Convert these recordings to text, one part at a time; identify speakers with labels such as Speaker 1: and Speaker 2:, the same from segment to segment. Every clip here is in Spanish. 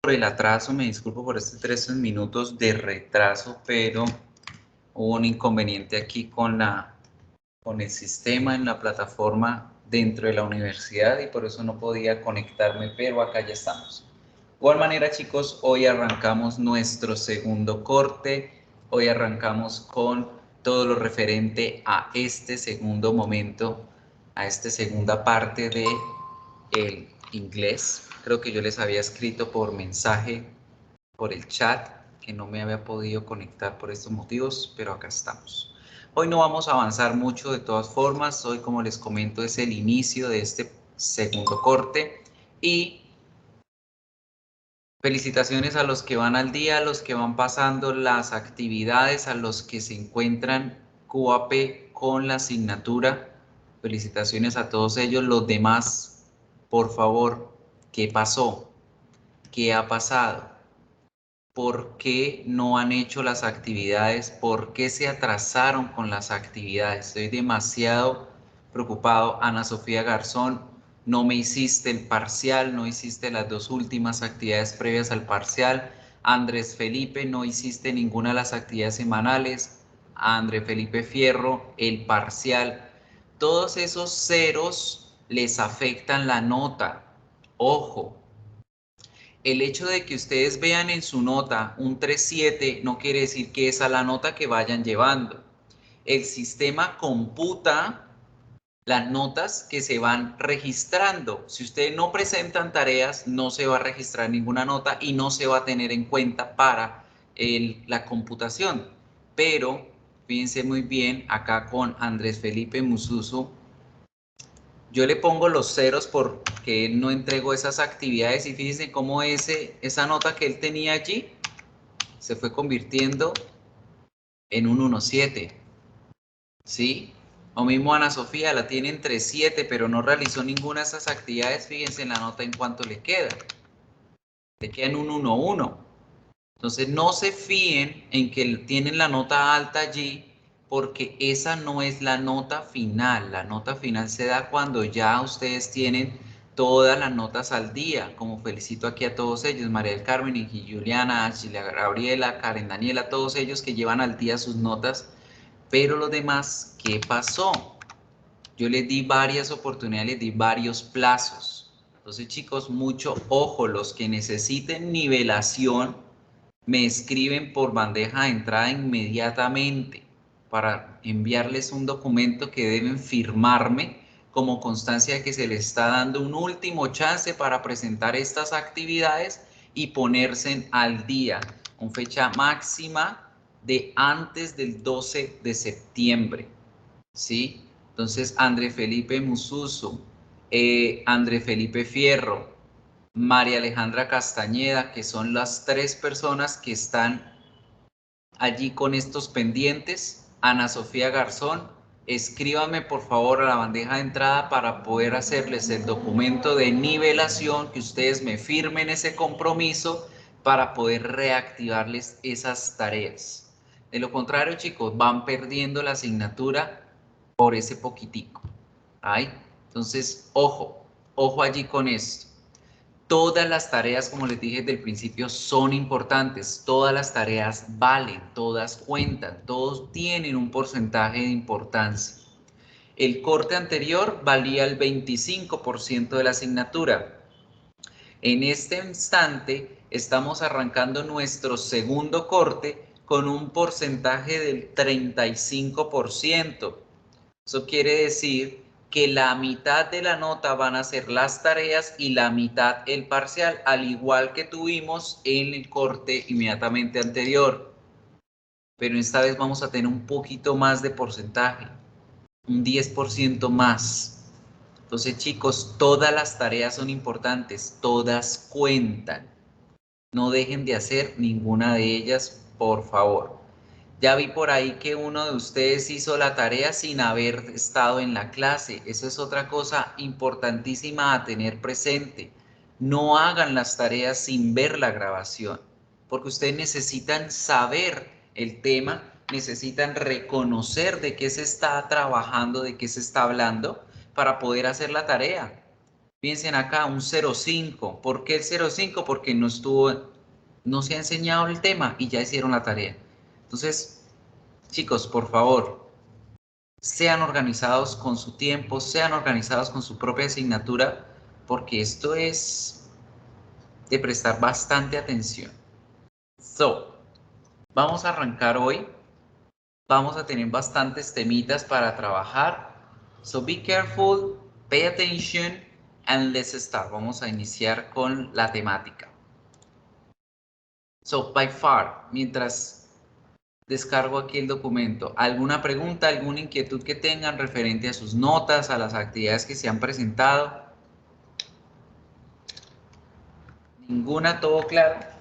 Speaker 1: por el atraso, me disculpo por estos 13 minutos de retraso, pero hubo un inconveniente aquí con el sistema en la plataforma dentro de la universidad y por eso no podía conectarme, pero acá ya estamos. De igual manera, chicos, hoy arrancamos nuestro segundo corte. Hoy arrancamos con todo lo referente a este segundo momento, a esta segunda parte de el inglés. Creo que yo les había escrito por mensaje, por el chat, que no me había podido conectar por estos motivos, pero acá estamos. Hoy no vamos a avanzar mucho de todas formas. Hoy, como les comento, es el inicio de este segundo corte y felicitaciones a los que van al día, a los que van pasando las actividades, a los que se encuentran QAP con la asignatura. Felicitaciones a todos ellos. Los demás, por favor, ¿qué pasó? ¿Qué ha pasado? ¿Por qué no han hecho las actividades? ¿Por qué se atrasaron con las actividades? Estoy demasiado preocupado. Ana Sofía Garzón, no me hiciste el parcial, no hiciste las dos últimas actividades previas al parcial. Andrés Felipe, no hiciste ninguna de las actividades semanales. Andrés Felipe Fierro, el parcial. Todos esos ceros les afectan la nota. Ojo. El hecho de que ustedes vean en su nota un 3.7 no quiere decir que esa es la nota que vayan llevando. El sistema computa las notas que se van registrando. Si ustedes no presentan tareas, no se va a registrar ninguna nota y no se va a tener en cuenta para la computación. Pero fíjense muy bien acá con Andrés Felipe Mususo. Yo le pongo los ceros porque él no entregó esas actividades y fíjense cómo esa nota que él tenía allí se fue convirtiendo en un 1.7, ¿sí? O mismo Ana Sofía la tiene entre 7, pero no realizó ninguna de esas actividades. Fíjense en la nota en cuánto le queda. Le queda en un 1.1. Entonces no se fíen en que tienen la nota alta allí porque esa no es la nota final. La nota final se da cuando ya ustedes tienen todas las notas al día. Como felicito aquí a todos ellos, María del Carmen, y Juliana, Sheila Gabriela, Karen Daniela, todos ellos que llevan al día sus notas. Pero los demás, ¿qué pasó? Yo les di varias oportunidades, les di varios plazos. Entonces, chicos, mucho ojo, los que necesiten nivelación, me escriben por bandeja de entrada inmediatamente para enviarles un documento que deben firmarme como constancia de que se les está dando un último chance para presentar estas actividades y ponerse al día con fecha máxima de antes del 12 de septiembre, ¿sí? Entonces, André Felipe Mususo, André Felipe Fierro, María Alejandra Castañeda, que son las tres personas que están allí con estos pendientes. Ana Sofía Garzón, escríbame por favor a la bandeja de entrada para poder hacerles el documento de nivelación, que ustedes me firmen ese compromiso para poder reactivarles esas tareas. De lo contrario, chicos, van perdiendo la asignatura por ese poquitico. ¿Ay? Entonces, ojo, ojo allí con esto. Todas las tareas, como les dije desde el principio, son importantes. Todas las tareas valen, todas cuentan, todos tienen un porcentaje de importancia. El corte anterior valía el 25% de la asignatura. En este instante estamos arrancando nuestro segundo corte con un porcentaje del 35%. Eso quiere decir que la mitad de la nota van a ser las tareas y la mitad el parcial, al igual que tuvimos en el corte inmediatamente anterior. Pero esta vez vamos a tener un poquito más de porcentaje, un 10% más. Entonces, chicos, todas las tareas son importantes, todas cuentan. No dejen de hacer ninguna de ellas, por favor. Ya vi por ahí que uno de ustedes hizo la tarea sin haber estado en la clase. Eso es otra cosa importantísima a tener presente. No hagan las tareas sin ver la grabación, porque ustedes necesitan saber el tema, necesitan reconocer de qué se está trabajando, de qué se está hablando, para poder hacer la tarea. Piensen acá, un 0,5. ¿Por qué el 0,5? Porque no se ha enseñado el tema y ya hicieron la tarea. Entonces, chicos, por favor, sean organizados con su tiempo, sean organizados con su propia asignatura, porque esto es de prestar bastante atención. Vamos a arrancar hoy. Vamos a tener bastantes temitas para trabajar. So be careful, pay attention, and let's start. Vamos a iniciar con la temática. So by far, mientras descargo aquí el documento, ¿alguna pregunta, alguna inquietud que tengan referente a sus notas, a las actividades que se han presentado? ¿Ninguna? ¿Todo claro?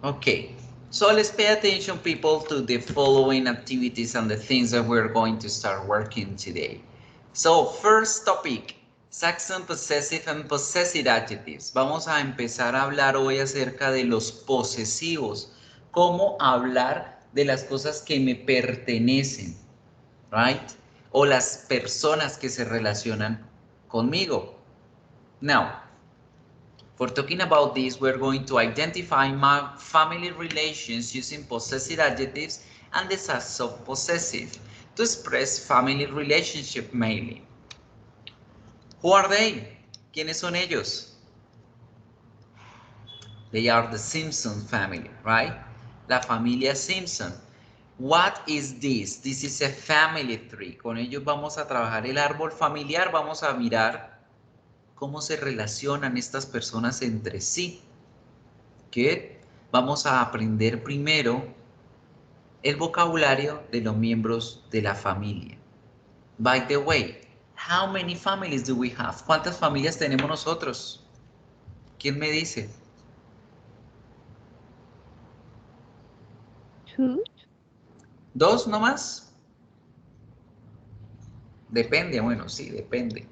Speaker 1: Okay, so let's pay attention, people, to the following activities and the things that we're going to start working today. So, first topic, Saxon possessive and possessive adjectives. Vamos a empezar a hablar hoy acerca de los posesivos, cómo hablar de las cosas que me pertenecen, right? O las personas que se relacionan conmigo. Now, for talking about this, we're going to identify my family relations using possessive adjectives and the sax of possessive to express family relationship mainly. Who are they? ¿Quiénes son ellos? They are the Simpson family, right? La familia Simpson. What is this? This is a family tree. Con ellos vamos a trabajar el árbol familiar, vamos a mirar cómo se relacionan estas personas entre sí. Good. Vamos a aprender primero el vocabulario de los miembros de la familia. By the way, how many families do we have? ¿Cuántas familias tenemos nosotros? ¿Quién me dice?
Speaker 2: Two.
Speaker 1: ¿Dos nomás? Depende, bueno, sí, depende.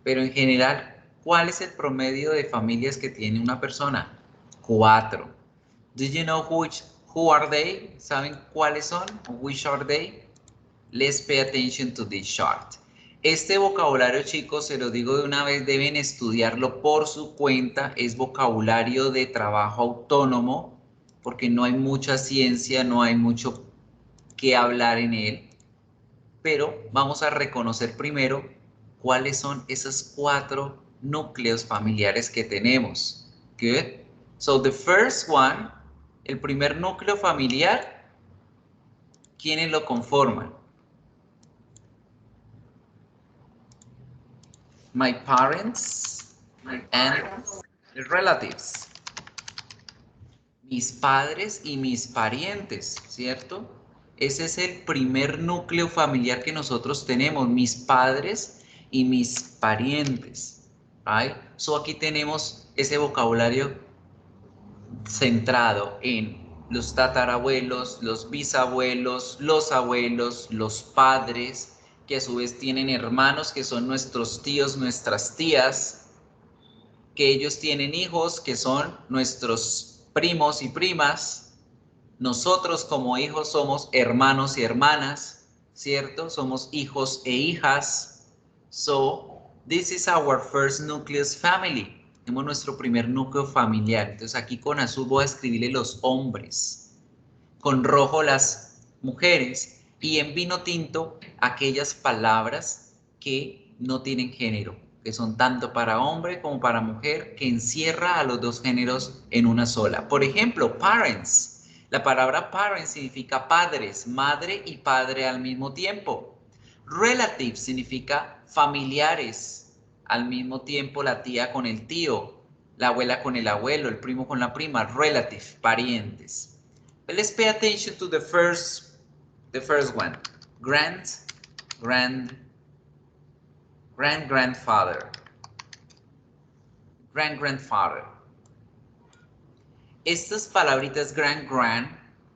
Speaker 1: Pero en general, ¿cuál es el promedio de familias que tiene una persona? 4. Do you know who are they? ¿Saben cuáles son? Which are they? Let's pay attention to this chart. Este vocabulario, chicos, se lo digo de una vez, deben estudiarlo por su cuenta. Es vocabulario de trabajo autónomo, porque no hay mucha ciencia, no hay mucho que hablar en él. Pero vamos a reconocer primero cuáles son esos 4 núcleos familiares que tenemos. Good. So the first one, el primer núcleo familiar, ¿quiénes lo conforman? My parents and relatives. Mis padres y mis parientes, ¿cierto? Ese es el primer núcleo familiar que nosotros tenemos, mis padres y mis parientes. Right? So aquí tenemos ese vocabulario centrado en los tatarabuelos, los bisabuelos, los abuelos, los padres, que a su vez tienen hermanos que son nuestros tíos, nuestras tías, que ellos tienen hijos que son nuestros primos y primas. Nosotros como hijos somos hermanos y hermanas, ¿cierto? Somos hijos e hijas. So, this is our first nucleus family. Tenemos nuestro primer núcleo familiar. Entonces aquí con azul voy a escribirle los hombres, con rojo las mujeres y en vino tinto aquellas palabras que no tienen género, que son tanto para hombre como para mujer, que encierra a los dos géneros en una sola. Por ejemplo, parents. La palabra parents significa padres, madre y padre al mismo tiempo. Relative significa familiares, al mismo tiempo la tía con el tío, la abuela con el abuelo, el primo con la prima, relative, parientes. But let's pay attention to the first one. Grandfather. Grandfather. Estas palabritas grand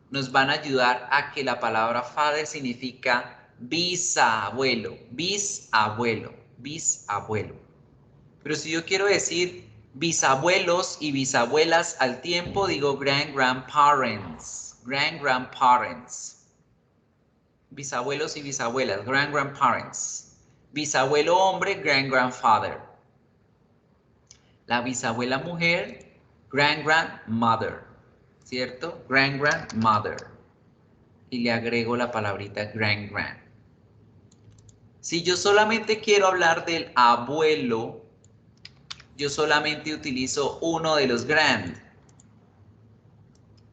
Speaker 1: nos van a ayudar a que la palabra father significa bisabuelo, bisabuelo, bisabuelo. Pero si yo quiero decir Bisabuelos y bisabuelas al tiempo, digo grandparents. Grandparents. Bisabuelos y bisabuelas, grandparents. Bisabuelo hombre, grandfather. La bisabuela mujer, grandmother. ¿Cierto? Grandmother. Y le agrego la palabrita grand. Si yo solamente quiero hablar del abuelo, yo solamente utilizo uno de los grand.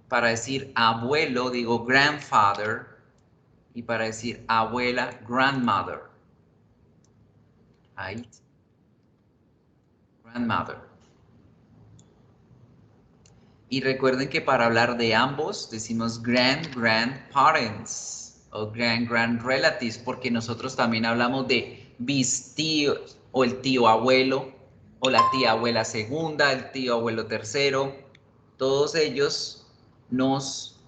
Speaker 1: Para decir abuelo digo grandfather y para decir abuela grandmother. Ahí. Grandmother. Y recuerden que para hablar de ambos decimos grandparents o grand relatives, porque nosotros también hablamos de bis tíos o el tío abuelo o la tía abuela segunda, el tío abuelo tercero. Todos ellos nos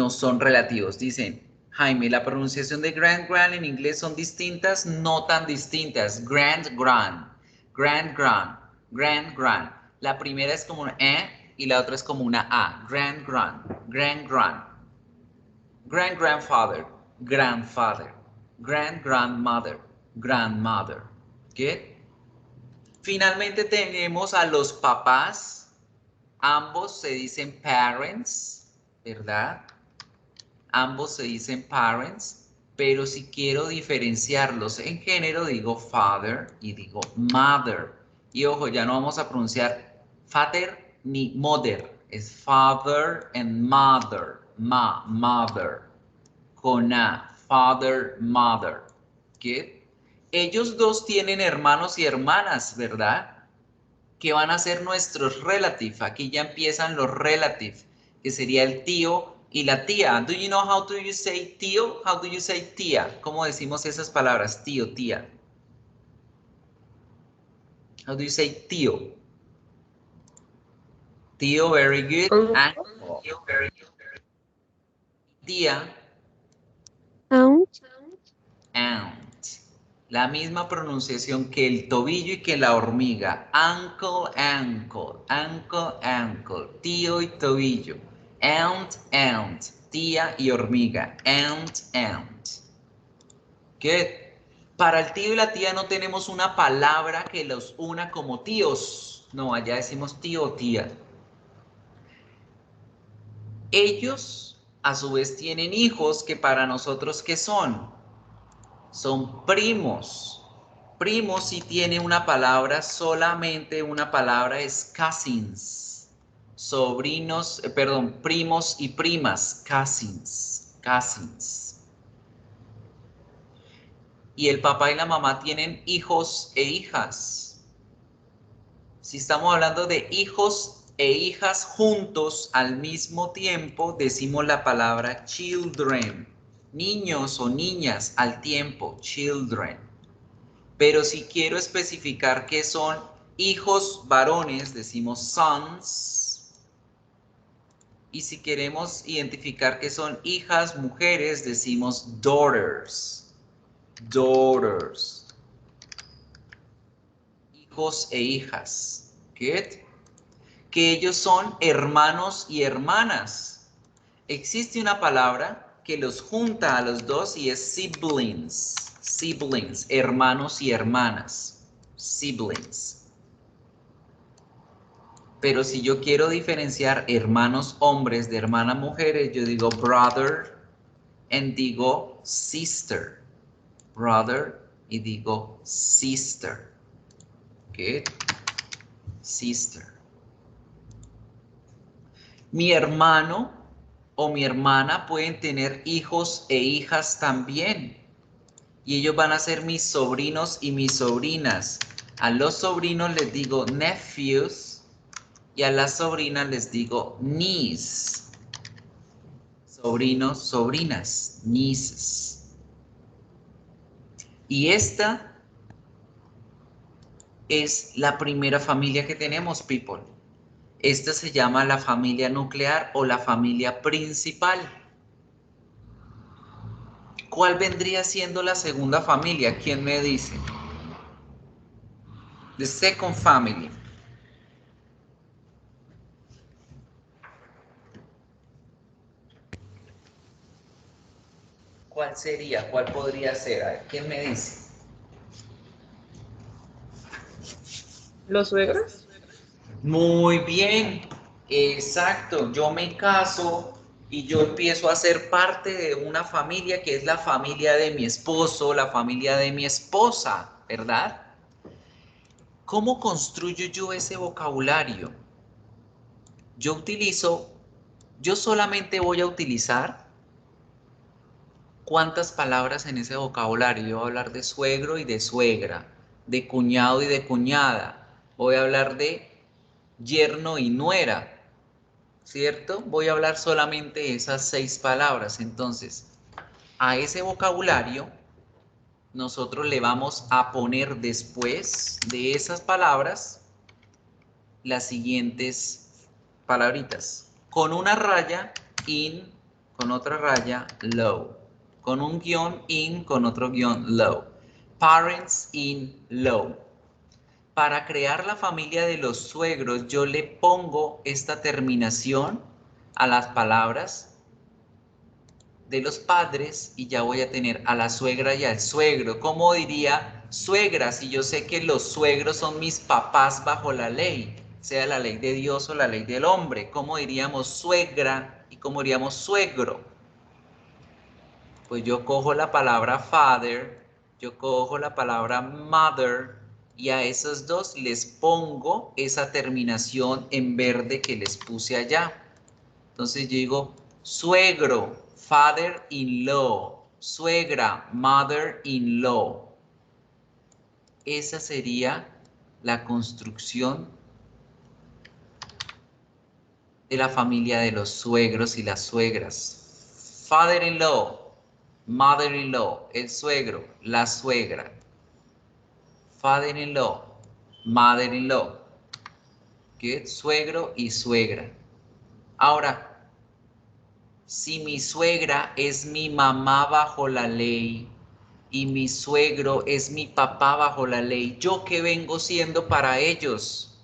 Speaker 1: son relativos. Dicen, Jaime, la pronunciación de grand en inglés son distintas, no tan distintas. Grand. La primera es como una E y la otra es como una A. Grand. Grandfather, grandfather. Grandmother, grandmother. ¿Qué? Finalmente tenemos a los papás. Ambos se dicen parents, ¿verdad? Ambos se dicen parents, pero si quiero diferenciarlos en género, digo father y digo mother. Y ojo, ya no vamos a pronunciar father ni mother, es father and mother, mother, con A, father, mother. ¿Qué? Ellos dos tienen hermanos y hermanas, ¿verdad? Que van a ser nuestros relative. Aquí ya empiezan los relative, que sería el tío y la tía. Do you know how do you say tío? How do you say tía? ¿Cómo decimos esas palabras? Tío, tía. How do you say tío? Tío, very good. Uncle. Tía.
Speaker 2: Aunt.
Speaker 1: Aunt. La misma pronunciación que el tobillo y que la hormiga. Uncle. Tío y tobillo. Aunt. Tía y hormiga. Aunt. ¿Qué? Para el tío y la tía no tenemos una palabra que los una como tíos. No, allá decimos tío o tía. Ellos, a su vez, tienen hijos que para nosotros, ¿qué son? Son primos. Primos sí tiene una palabra, solamente una palabra es cousins. Sobrinos, primos y primas, cousins. Y el papá y la mamá tienen hijos e hijas. Si estamos hablando de hijos e hijas juntos al mismo tiempo, decimos la palabra children. Niños o niñas al tiempo, children. Pero si quiero especificar que son hijos varones, decimos sons. Y si queremos identificar que son hijas mujeres, decimos daughters. Hijos e hijas. ¿Good? Que ellos son hermanos y hermanas. Existe una palabra que los junta a los dos y es siblings. Siblings, hermanos y hermanas. Siblings. Pero si yo quiero diferenciar hermanos hombres de hermanas mujeres, yo digo brother y digo sister. Brother y digo sister. ¿Qué? Sister. Mi hermano o mi hermana pueden tener hijos e hijas también. Y ellos van a ser mis sobrinos y mis sobrinas. A los sobrinos les digo nephews y a las sobrinas les digo niece. Sobrinos, sobrinas, nieces. Y esta es la primera familia que tenemos, people. Esta se llama la familia nuclear o la familia principal. ¿Cuál vendría siendo la segunda familia? ¿Quién me dice? The second family. ¿Cuál sería? ¿Cuál podría ser? A ver, ¿quién me dice?
Speaker 3: ¿Los suegros?
Speaker 1: Muy bien, exacto. Yo me caso y yo empiezo a ser parte de una familia que es la familia de mi esposo, la familia de mi esposa, ¿verdad? ¿Cómo construyo yo ese vocabulario? Yo solamente voy a utilizar cuántas palabras en ese vocabulario. Yo voy a hablar de suegro y de suegra, de cuñado y de cuñada. Voy a hablar de yerno y nuera, ¿cierto? Voy a hablar solamente esas 6 palabras. Entonces, a ese vocabulario nosotros le vamos a poner después de esas palabras las siguientes palabritas. Con una raya, in, con otra raya, low. Con un guión, in, con otro guión, low. Parents in low. Para crear la familia de los suegros, yo le pongo esta terminación a las palabras de los padres y ya voy a tener a la suegra y al suegro. ¿Cómo diría suegra? Si yo sé que los suegros son mis papás bajo la ley, sea la ley de Dios o la ley del hombre. ¿Cómo diríamos suegra y cómo diríamos suegro? Pues yo cojo la palabra father, yo cojo la palabra mother y a esos dos les pongo esa terminación en verde que les puse allá. Entonces yo digo suegro, father-in-law, suegra, mother-in-law. Esa sería la construcción de la familia de los suegros y las suegras. Father-in-law, mother-in-law, el suegro, la suegra. Father-in-law, mother-in-law. Good, suegro y suegra. Ahora, si mi suegra es mi mamá bajo la ley y mi suegro es mi papá bajo la ley, ¿yo qué vengo siendo para ellos?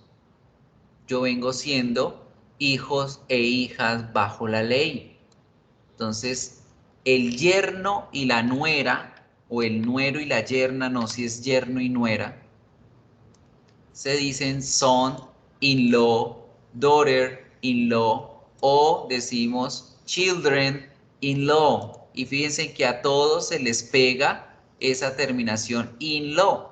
Speaker 1: Yo vengo siendo hijos e hijas bajo la ley. Entonces, el yerno y la nuera, o el nuero y la yerna, no, si es yerno y nuera, se dicen son-in-law, daughter-in-law, o decimos children-in-law. Y fíjense que a todos se les pega esa terminación in-law.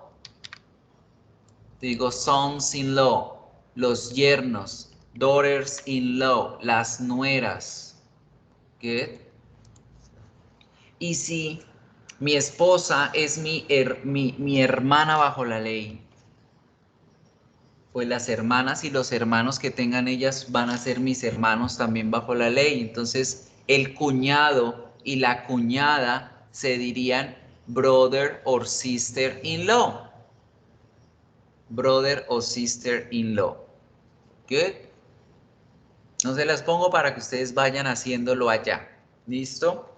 Speaker 1: Digo sons-in-law, los yernos, daughters-in-law, las nueras. Good. Y si mi esposa es mi hermana bajo la ley, pues las hermanas y los hermanos que tengan ellas van a ser mis hermanos también bajo la ley. Entonces, el cuñado y la cuñada se dirían brother or sister-in-law. Brother o sister-in-law. Good. No se las pongo para que ustedes vayan haciéndolo allá. ¿Listo?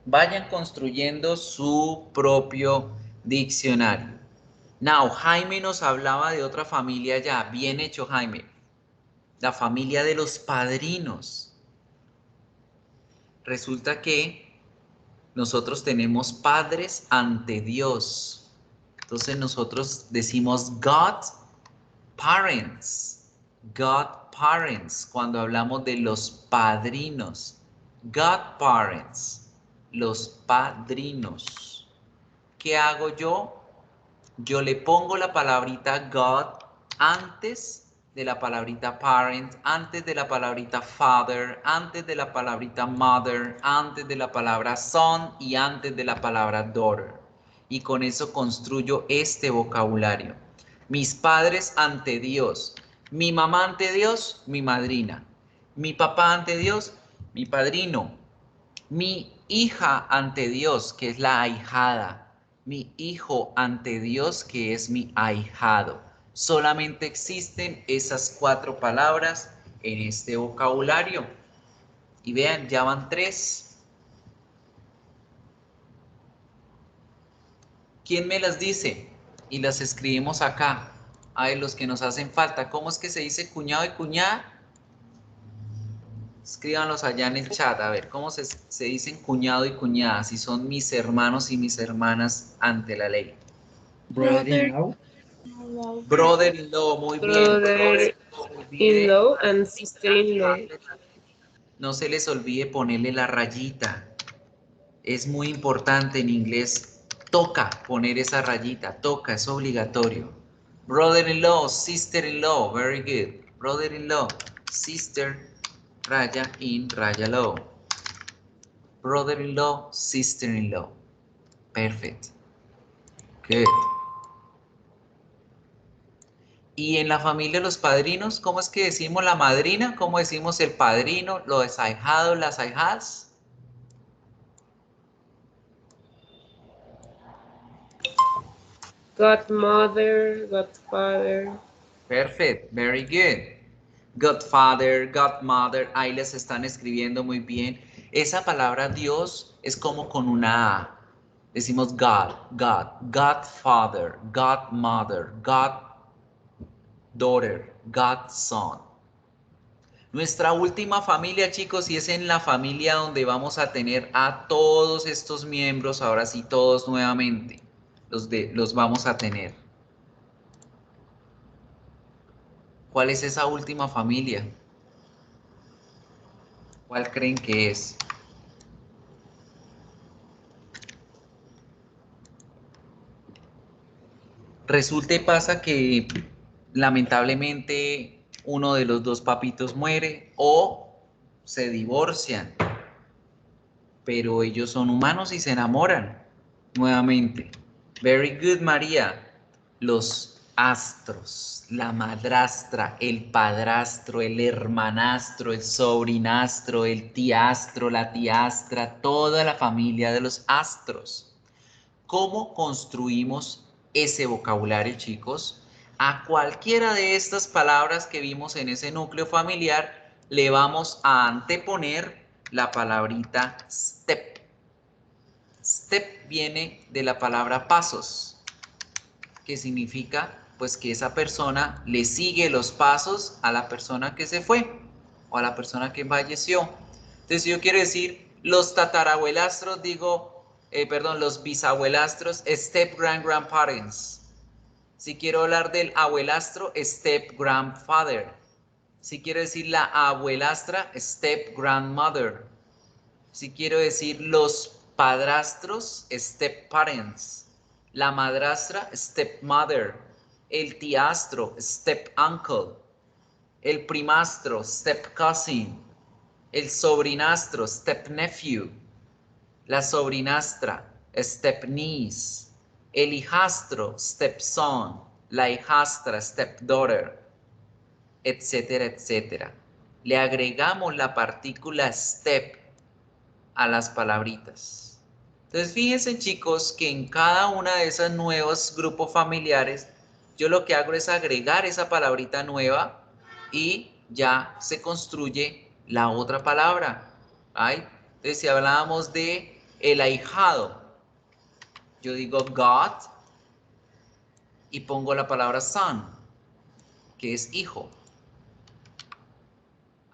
Speaker 1: Vayan construyendo su propio diccionario. Now, Jaime nos hablaba de otra familia ya. Bien hecho, Jaime. La familia de los padrinos. Resulta que nosotros tenemos padres ante Dios. Entonces nosotros decimos God parents. God parents cuando hablamos de los padrinos. God parents. Los padrinos. ¿Qué hago yo? Yo le pongo la palabrita God antes de la palabrita parent, antes de la palabrita father, antes de la palabrita mother, antes de la palabra son y antes de la palabra daughter. Y con eso construyo este vocabulario. Mis padres ante Dios. Mi mamá ante Dios, mi madrina. Mi papá ante Dios, mi padrino. Mi hija ante Dios, que es la ahijada. Mi hijo ante Dios, que es mi ahijado. Solamente existen esas 4 palabras en este vocabulario. Y vean, ya van 3. ¿Quién me las dice? Y las escribimos acá. A ver, los que nos hacen falta. ¿Cómo es que se dice cuñado y cuñada? Escríbanlos allá en el chat, a ver, ¿cómo se dicen cuñado y cuñada? Si son mis hermanos y mis hermanas ante la ley.
Speaker 2: Brother-in-law.
Speaker 1: Brother-in-law, muy bien. Brother-in-law, muy bien.
Speaker 3: Brother-in-law and sister-in-law.
Speaker 1: No se les olvide ponerle la rayita. Es muy importante en inglés. Toca poner esa rayita. Toca, es obligatorio. Brother-in-law, sister-in-law. Very good. Brother-in-law, sister, raya in, raya law. Brother-in-law, sister-in-law. Perfect. Good. Y en la familia los padrinos, ¿cómo es que decimos la madrina? ¿Cómo decimos el padrino? Los ahijados, las ahijadas.
Speaker 3: Godmother, godfather.
Speaker 1: Perfect, very good. Godfather, godmother, ahí les están escribiendo muy bien. Esa palabra Dios es como con una A. Decimos God, God, Godfather, Godmother, Goddaughter, Godson. Nuestra última familia, chicos, y es en la familia donde vamos a tener a todos estos miembros, ahora sí todos nuevamente, los vamos a tener. ¿Cuál es esa última familia? ¿Cuál creen que es? Resulta y pasa que lamentablemente uno de los dos papitos muere o se divorcian, pero ellos son humanos y se enamoran nuevamente. Very good, María. Los astros, la madrastra, el padrastro, el hermanastro, el sobrinastro, el tiastro, la tiastra, toda la familia de los astros. ¿Cómo construimos ese vocabulario, chicos? A cualquiera de estas palabras que vimos en ese núcleo familiar le vamos a anteponer la palabrita step. Step viene de la palabra pasos, que significa pues que esa persona le sigue los pasos a la persona que se fue o a la persona que falleció. Entonces, si yo quiero decir los tatarabuelastros, digo, los bisabuelastros, step grandparents. Si quiero hablar del abuelastro, step grandfather. Si quiero decir la abuelastra, step grandmother. Si quiero decir los padrastros, step parents. La madrastra, stepmother. El tiastro, step uncle. El primastro, step cousin. El sobrinastro, step nephew. La sobrinastra, step niece. El hijastro, step son. La hijastra, step daughter, etcétera, etcétera. Le agregamos la partícula step a las palabritas. Entonces, fíjense, chicos, que en cada una de esos nuevos grupos familiares, yo lo que hago es agregar esa palabrita nueva y ya se construye la otra palabra. ¿Right? Entonces, si hablábamos de el ahijado, yo digo God y pongo la palabra son, que es hijo.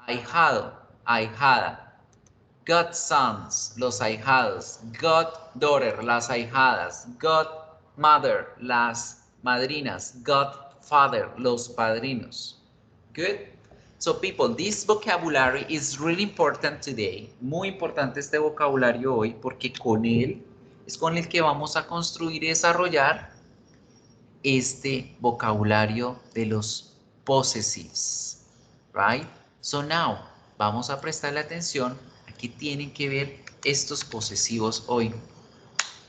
Speaker 1: Ahijado, ahijada. Godsons, los ahijados. Goddaughter, las ahijadas. Godmother, las madrinas. Godfather, los padrinos. Good? So people, this vocabulary is really important today. Muy importante este vocabulario hoy porque con él es con el que vamos a construir y desarrollar este vocabulario de los possessives. Right? So now, vamos a prestarle atención a qué tienen que ver estos posesivos hoy.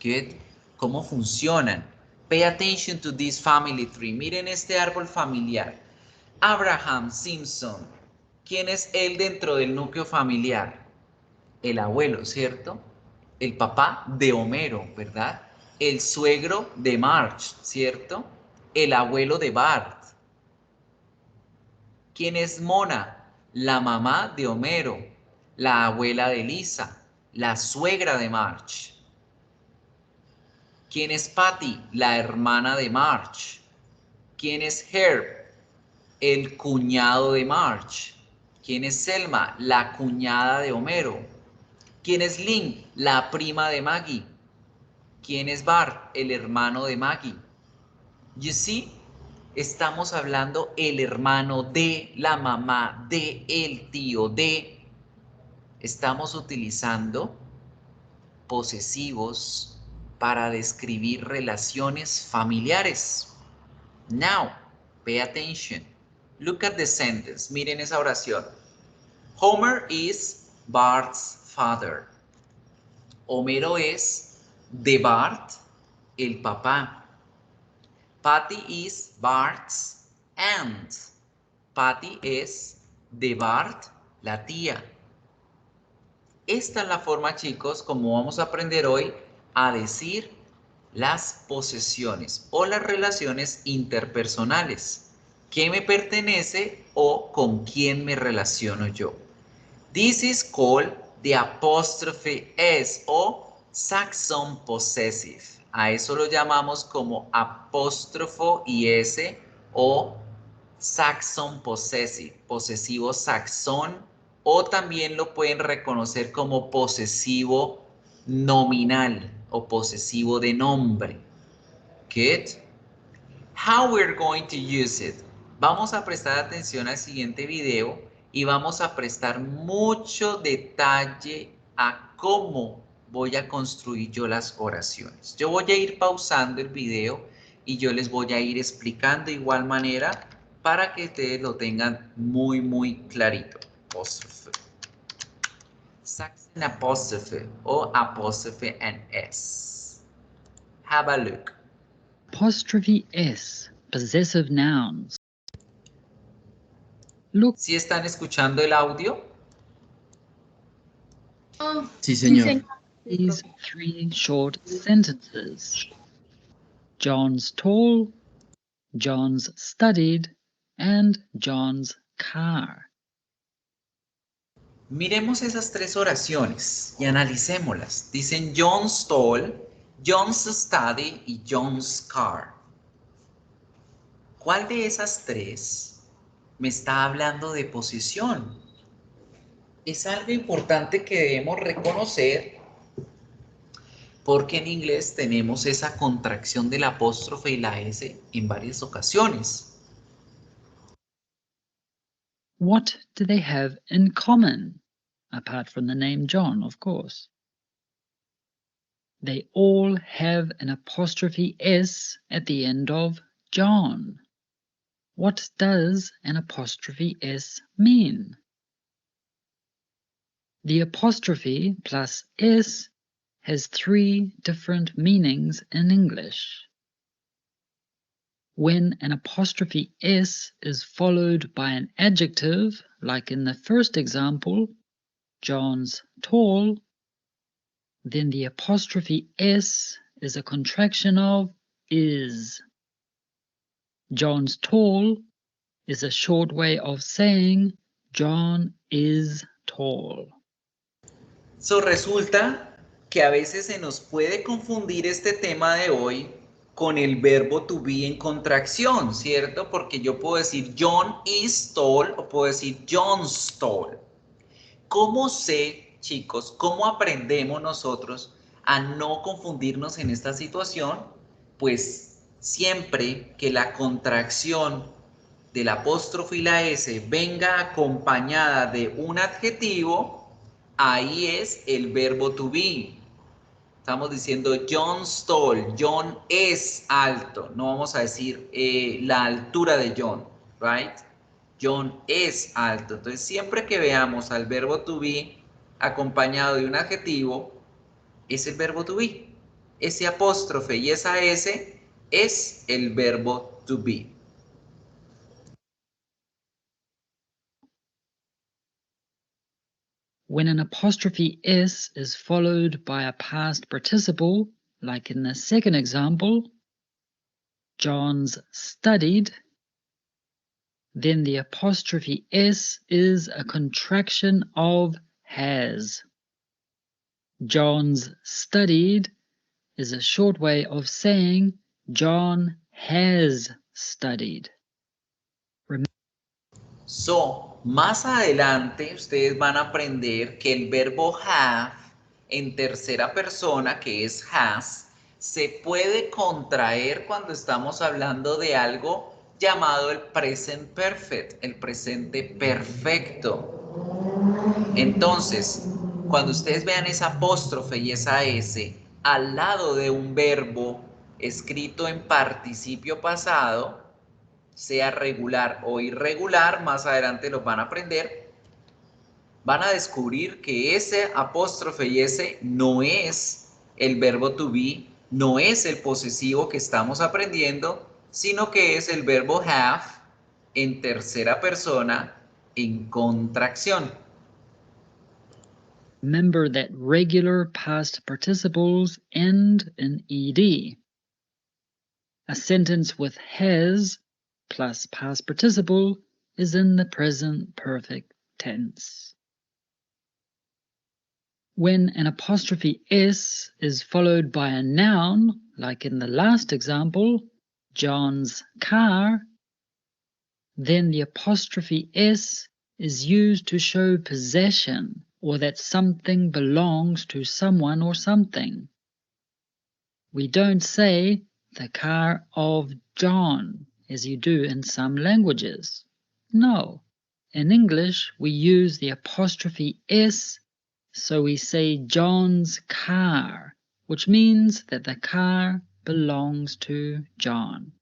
Speaker 1: Good. ¿Cómo funcionan? Pay attention to this family tree. Miren este árbol familiar. Abraham Simpson. ¿Quién es él dentro del núcleo familiar? El abuelo, ¿cierto? El papá de Homero, ¿verdad? El suegro de Marge, ¿cierto? El abuelo de Bart. ¿Quién es Mona? La mamá de Homero, la abuela de Lisa, la suegra de Marge. ¿Quién es Patty? La hermana de Marge. ¿Quién es Herb? El cuñado de Marge. ¿Quién es Selma? La cuñada de Homero. ¿Quién es Lynn? La prima de Maggie. ¿Quién es Bart? El hermano de Maggie. You see, estamos hablando el hermano de, la mamá de, el tío de. Estamos utilizando posesivos para describir relaciones familiares. Now, pay attention. Look at the sentence. Miren esa oración. Homer is Bart's father. Homero es de Bart, el papá. Patty is Bart's aunt. Patty es de Bart, la tía. Esta es la forma, chicos, como vamos a aprender hoy a decir las posesiones o las relaciones interpersonales. ¿Qué me pertenece o con quién me relaciono yo? This is called the apostrophe S o Saxon possessive. A eso lo llamamos como apóstrofo y S o Saxon possessive, posesivo saxón, o también lo pueden reconocer como posesivo nominal o posesivo de nombre. Good. How we're going to use it. Vamos a prestar atención al siguiente video y vamos a prestar mucho detalle a cómo voy a construir yo las oraciones. Yo voy a ir pausando el video y yo les voy a ir explicando de igual manera para que ustedes lo tengan muy clarito. Apóstrofe. Saxon apostrophe o apóstrofe and S. Have a look.
Speaker 4: Apostrophe S, possessive nouns. Look,
Speaker 1: ¿Sí están escuchando el audio?
Speaker 2: Sí, señor.
Speaker 4: these three short sentences. John's tall, John's studied, and John's car.
Speaker 1: Miremos esas tres oraciones y analicémoslas. Dicen John's tall, John's study y John's car. ¿Cuál de esas tres me está hablando de posesión? Es algo importante que debemos reconocer porque en inglés tenemos esa contracción del apóstrofe y la S en varias ocasiones.
Speaker 4: What do they have in common? Apart from the name John, of course. They all have an apostrophe S at the end of John. What does an apostrophe S mean? The apostrophe plus S has three different meanings in English. When an apostrophe S is followed by an adjective, like in the first example, John's tall, then the apostrophe S is a contraction of is. John's tall is a short way of saying John is tall.
Speaker 1: So, resulta que a veces se nos puede confundir este tema de hoy con el verbo to be en contracción, ¿cierto? Porque yo puedo decir John is tall o puedo decir John's tall. ¿Cómo sé, chicos, cómo aprendemos nosotros a no confundirnos en esta situación? Pues siempre que la contracción del apóstrofe y la S venga acompañada de un adjetivo, ahí es el verbo to be. Estamos diciendo John's tall, John es alto. No vamos a decir la altura de John, right? John es alto. Entonces, siempre que veamos al verbo to be acompañado de un adjetivo, es el verbo to be. Ese apóstrofe y esa S es el verbo to be.
Speaker 4: When an apostrophe S is followed by a past participle, like in the second example, John's studied, then the apostrophe S is a contraction of has. John's studied is a short way of saying John has studied.
Speaker 1: So, Más adelante ustedes van a aprender que el verbo have en tercera persona, que es has, se puede contraer cuando estamos hablando de algo llamado el present perfect, el presente perfecto. Entonces, cuando ustedes vean esa apóstrofe y esa S al lado de un verbo escrito en participio pasado, sea regular o irregular, más adelante los van a aprender, van a descubrir que ese apóstrofe y ese no es el verbo to be, no es el posesivo que estamos aprendiendo, sino que es el verbo have en tercera persona en contracción.
Speaker 4: Remember that regular past participles end in ed. A sentence with has plus past participle is in the present perfect tense. When an apostrophe s is followed by a noun, like in the last example, John's car, then the apostrophe s is used to show possession, or that something belongs to someone or something. We don't say the car of John, as you do in some languages. No. In English, we use the apostrophe s, so we say John's car, which means that the car belongs to John.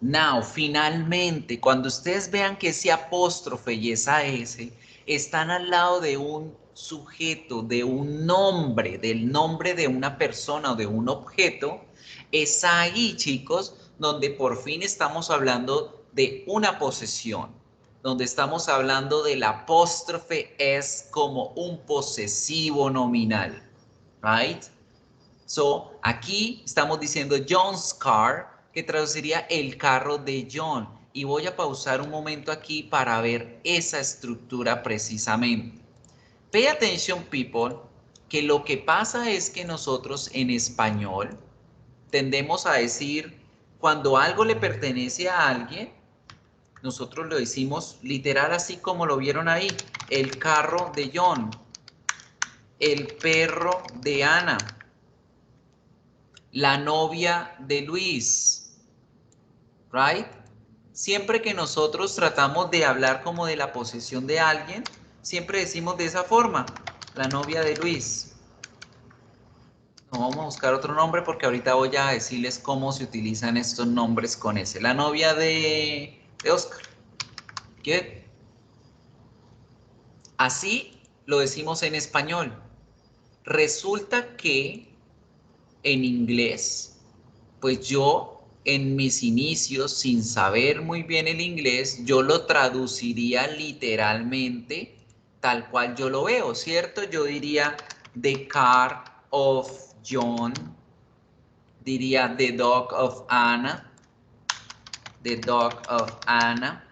Speaker 1: Now, finalmente, cuando ustedes vean que ese apóstrofe y esa S están al lado de un sujeto, de un nombre, del nombre de una persona o de un objeto, es ahí, chicos, donde por fin estamos hablando de una posesión, donde estamos hablando del apóstrofe S como un posesivo nominal, right? So, aquí estamos diciendo John's car, que traduciría el carro de John. Y voy a pausar un momento aquí para ver esa estructura precisamente. Pay attention, people, que lo que pasa es que nosotros en español tendemos a decir, cuando algo le pertenece a alguien, nosotros lo decimos literal así como lo vieron ahí, el carro de John, el perro de Ana, la novia de Luis, right? Siempre que nosotros tratamos de hablar como de la posesión de alguien, siempre decimos de esa forma, la novia de Luis. No, vamos a buscar otro nombre porque ahorita voy a decirles cómo se utilizan estos nombres con ese. La novia de Oscar. ¿Qué? Así lo decimos en español. Resulta que en inglés, pues yo en mis inicios, sin saber muy bien el inglés, yo lo traduciría literalmente tal cual yo lo veo, ¿cierto? Yo diría the car of John, diría the dog of Anna, the dog of Anna,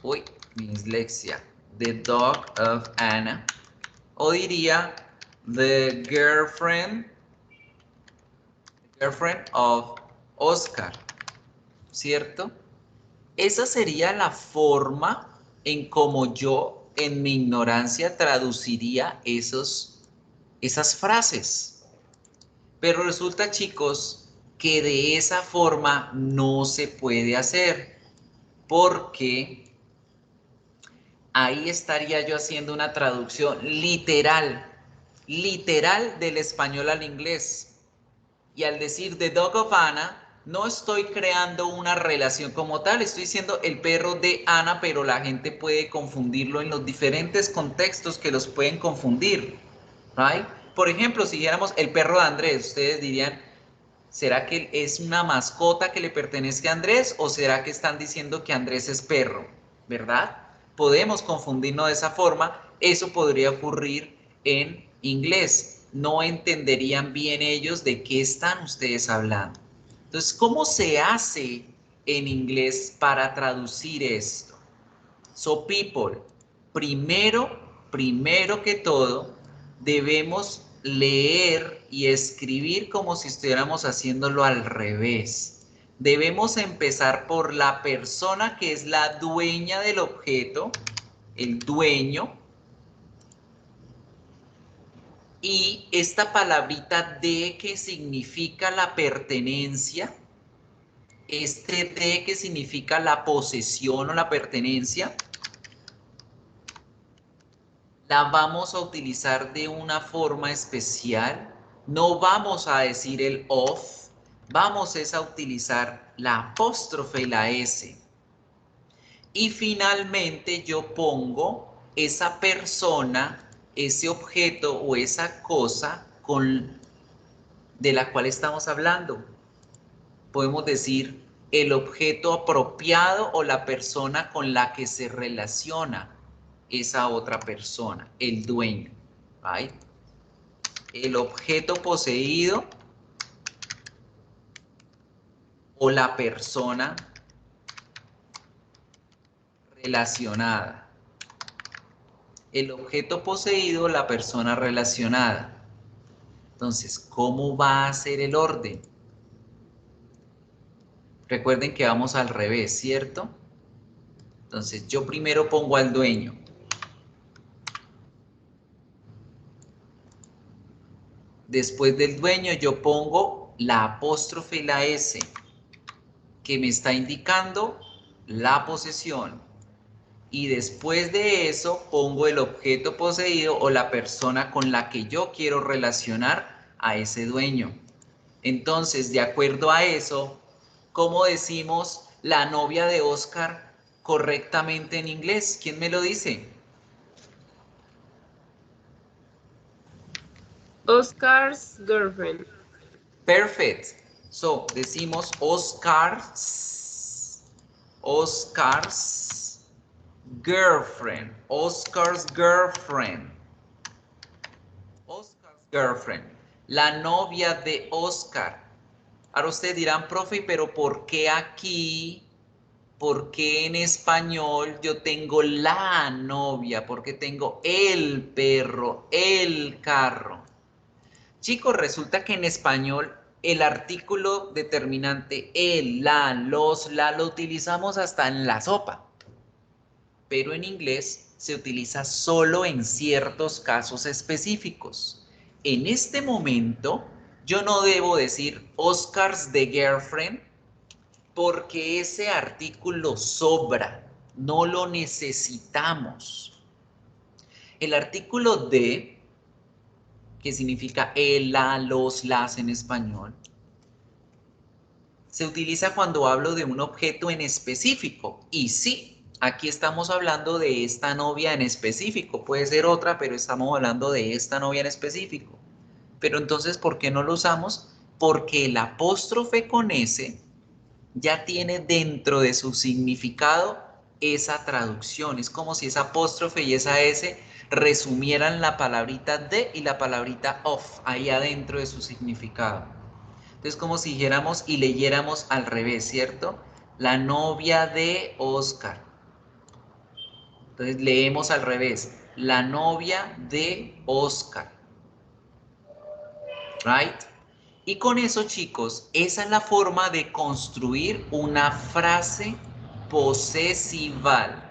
Speaker 1: uy, mi dislexia, the dog of Anna, o diría the girlfriend of Oscar, ¿cierto? Esa sería la forma en como yo, en mi ignorancia, traduciría esas frases. Pero resulta, chicos, que de esa forma no se puede hacer, porque ahí estaría yo haciendo una traducción literal del español al inglés. Y al decir The Dog of Anna, no estoy creando una relación como tal, estoy diciendo el perro de Ana, pero la gente puede confundirlo en los diferentes contextos que los pueden confundir, right? Por ejemplo, si dijéramos el perro de Andrés, ustedes dirían, ¿será que es una mascota que le pertenece a Andrés o será que están diciendo que Andrés es perro? ¿Verdad? Podemos confundirnos de esa forma, eso podría ocurrir en inglés. No entenderían bien ellos de qué están ustedes hablando. Entonces, ¿cómo se hace en inglés para traducir esto? So, people, primero que todo, debemos leer y escribir como si estuviéramos haciéndolo al revés. debemos empezar por la persona que es la dueña del objeto, el dueño. Y esta palabrita de que significa la pertenencia, este de que significa la posesión o la pertenencia, la vamos a utilizar de una forma especial. No vamos a decir el of, vamos a utilizar la apóstrofe y la S. Y finalmente yo pongo esa persona, ese objeto o esa cosa de la cual estamos hablando. Podemos decir el objeto apropiado o la persona con la que se relaciona esa otra persona, el dueño. ¿Right? El objeto poseído o la persona relacionada. El objeto poseído o la persona relacionada. Entonces, ¿cómo va a ser el orden? Recuerden que vamos al revés, ¿cierto? Entonces, yo primero pongo al dueño. Después del dueño yo pongo la apóstrofe y la S, que me está indicando la posesión. Y después de eso pongo el objeto poseído o la persona con la que yo quiero relacionar a ese dueño. Entonces, de acuerdo a eso, ¿cómo decimos la novia de Oscar correctamente en inglés? ¿Quién me lo dice?
Speaker 3: Oscar's girlfriend.
Speaker 1: Perfect. So, decimos Oscar's girlfriend. Oscar's girlfriend. Oscar's girlfriend. La novia de Oscar. Ahora ustedes dirán, profe, pero ¿por qué aquí? ¿Por qué en español yo tengo la novia? ¿Por qué tengo el perro, el carro? Chicos, resulta que en español el artículo determinante el, la, los, la lo utilizamos hasta en la sopa. Pero en inglés se utiliza solo en ciertos casos específicos. En este momento, yo no debo decir Oscar's the girlfriend porque ese artículo sobra, no lo necesitamos. El artículo de, que significa el, la, los, las en español, se utiliza cuando hablo de un objeto en específico. Y sí, aquí estamos hablando de esta novia en específico. Puede ser otra, pero estamos hablando de esta novia en específico. Pero entonces, ¿por qué no lo usamos? Porque el apóstrofe con S ya tiene dentro de su significado esa traducción. Es como si esa apóstrofe y esa S resumieran la palabrita de y la palabrita of ahí adentro de su significado. Entonces, como si dijéramos y leyéramos al revés, ¿cierto? La novia de Oscar. Entonces, leemos al revés. La novia de Oscar. ¿Right? Y con eso, chicos, esa es la forma de construir una frase posesival.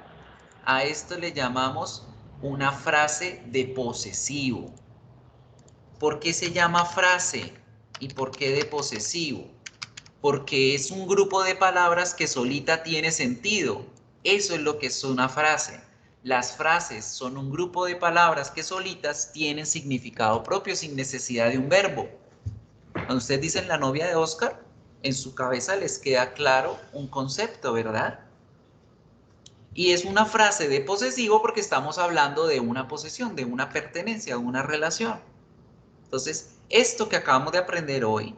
Speaker 1: A esto le llamamos una frase de posesivo. ¿Por qué se llama frase? ¿Y por qué de posesivo? Porque es un grupo de palabras que solita tiene sentido. Eso es lo que es una frase. Las frases son un grupo de palabras que solitas tienen significado propio sin necesidad de un verbo. Cuando ustedes dicen la novia de Oscar, en su cabeza les queda claro un concepto, ¿verdad? Y es una frase de posesivo porque estamos hablando de una posesión, de una pertenencia, de una relación. Entonces, esto que acabamos de aprender hoy